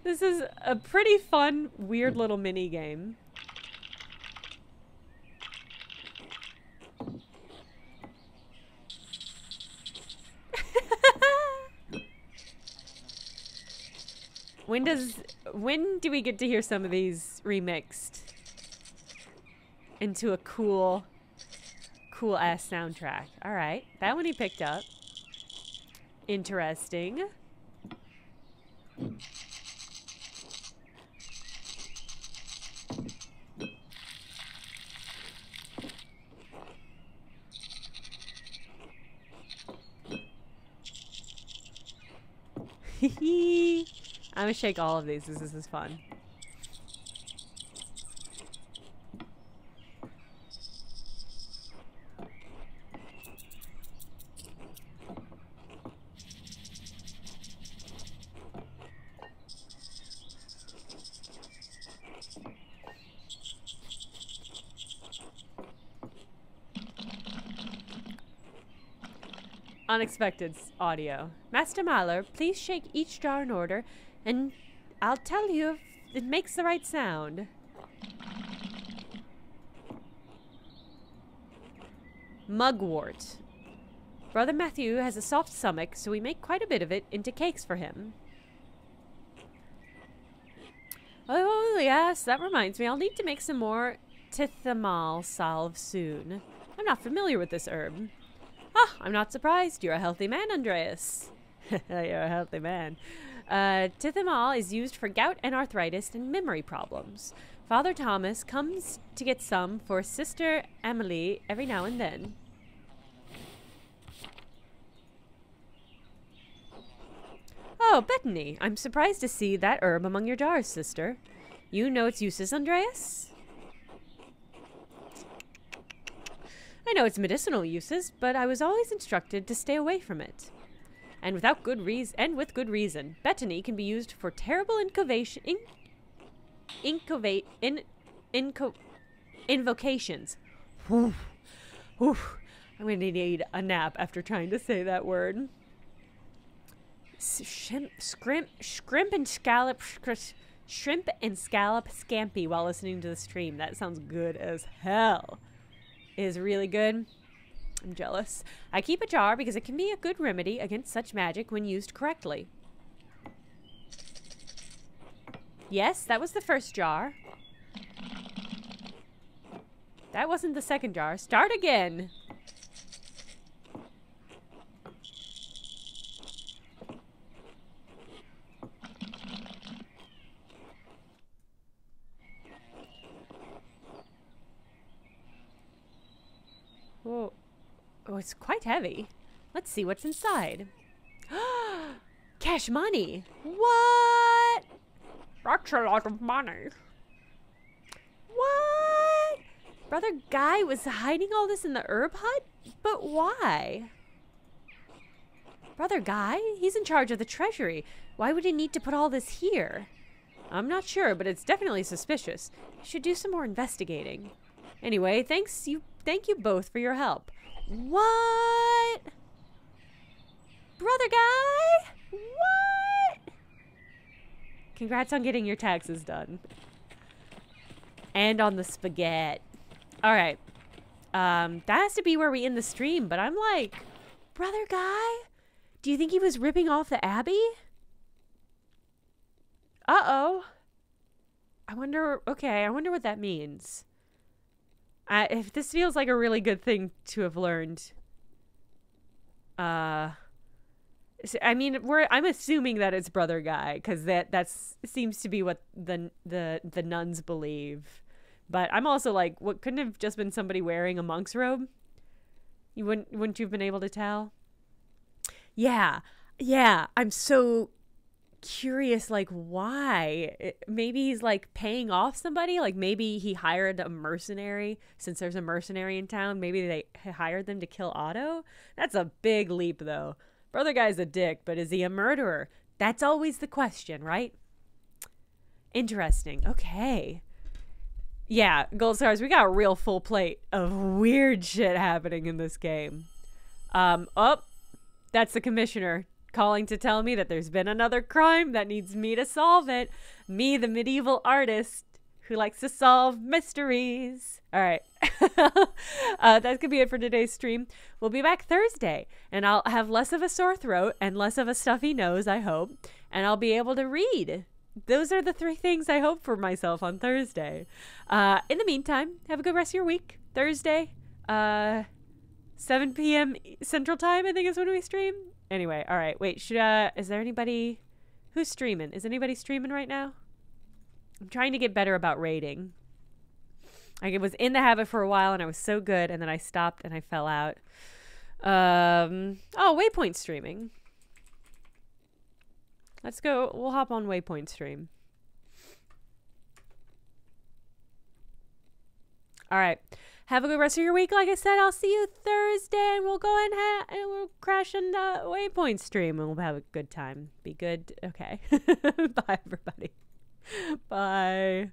This is a pretty fun, weird little mini game. When do we get to hear some of these remixed into a cool ass soundtrack? All right, that one he picked up. Interesting. I'm gonna shake all of these. This is fun. Unexpected audio. Master Mahler, please shake each jar in order, and I'll tell you if it makes the right sound. Mugwort. Brother Matthew has a soft stomach, so we make quite a bit of it into cakes for him. Oh, yes, that reminds me. I'll need to make some more tithamal salve soon. I'm not familiar with this herb. Ah, I'm not surprised. You're a healthy man, Andreas. You're a healthy man. Tithamal is used for gout and arthritis and memory problems. Father Thomas comes to get some for Sister Emily every now and then. Oh, Bethany, I'm surprised to see that herb among your jars, sister. You know its uses, Andreas? I know its medicinal uses, but I was always instructed to stay away from it. And with good reason. Bethany can be used for terrible invocations. I'm going to need a nap after trying to say that word. Shrimp and scallop scampi while listening to the stream. That sounds good as hell. It is really good. I'm jealous. I keep a jar because it can be a good remedy against such magic when used correctly. Yes, that was the first jar. That wasn't the second jar. Start again. Whoa. Oh, it's quite heavy. Let's see what's inside. Cash money. What? That's a lot of money. What? Brother Guy was hiding all this in the herb hut? But why? Brother Guy? He's in charge of the treasury. Why would he need to put all this here? I'm not sure, but it's definitely suspicious. I should do some more investigating. Anyway, thank you both for your help. What? Brother Guy? What? Congrats on getting your taxes done. And on the spaghetti. Alright. That has to be where we end the stream, but I'm like, Brother Guy? Do you think he was ripping off the abbey? Uh-oh. I wonder what that means. If this feels like a really good thing to have learned. I mean, I'm assuming that it's Brother Guy, because that seems to be what the nuns believe. But I'm also like, what, couldn't have just been somebody wearing a monk's robe? Wouldn't you have been able to tell? Yeah, I'm so curious, like, why. Maybe he's like paying off somebody. Like, maybe he hired a mercenary. Since there's a mercenary in town, maybe they hired them to kill Otto. That's a big leap, though. Brother guy's a dick, but is he a murderer? That's always the question, right? Interesting. Okay. Yeah, Gold Stars, we got a real full plate of weird shit happening in this game. Oh, that's the commissioner calling to tell me that there's been another crime that needs me to solve it. Me, the medieval artist who likes to solve mysteries. All right. That could be it for today's stream. We'll be back Thursday, and I'll have less of a sore throat and less of a stuffy nose, I hope, and I'll be able to read. Those are the 3 things I hope for myself on Thursday. In the meantime, have a good rest of your week. Thursday, 7 p.m. Central Time, I think is when we stream. Anyway, all right. Wait, is there anybody who's streaming? Is anybody streaming right now? I'm trying to get better about rating. I was in the habit for a while, and I was so good, and then I stopped, and I fell out. Oh, Waypoint streaming. Let's go. We'll hop on Waypoint stream. All right. Have a good rest of your week. Like I said, I'll see you Thursday, and we'll go and we'll crash in the Waypoint stream, and we'll have a good time. Be good. Okay. Bye, everybody. Bye.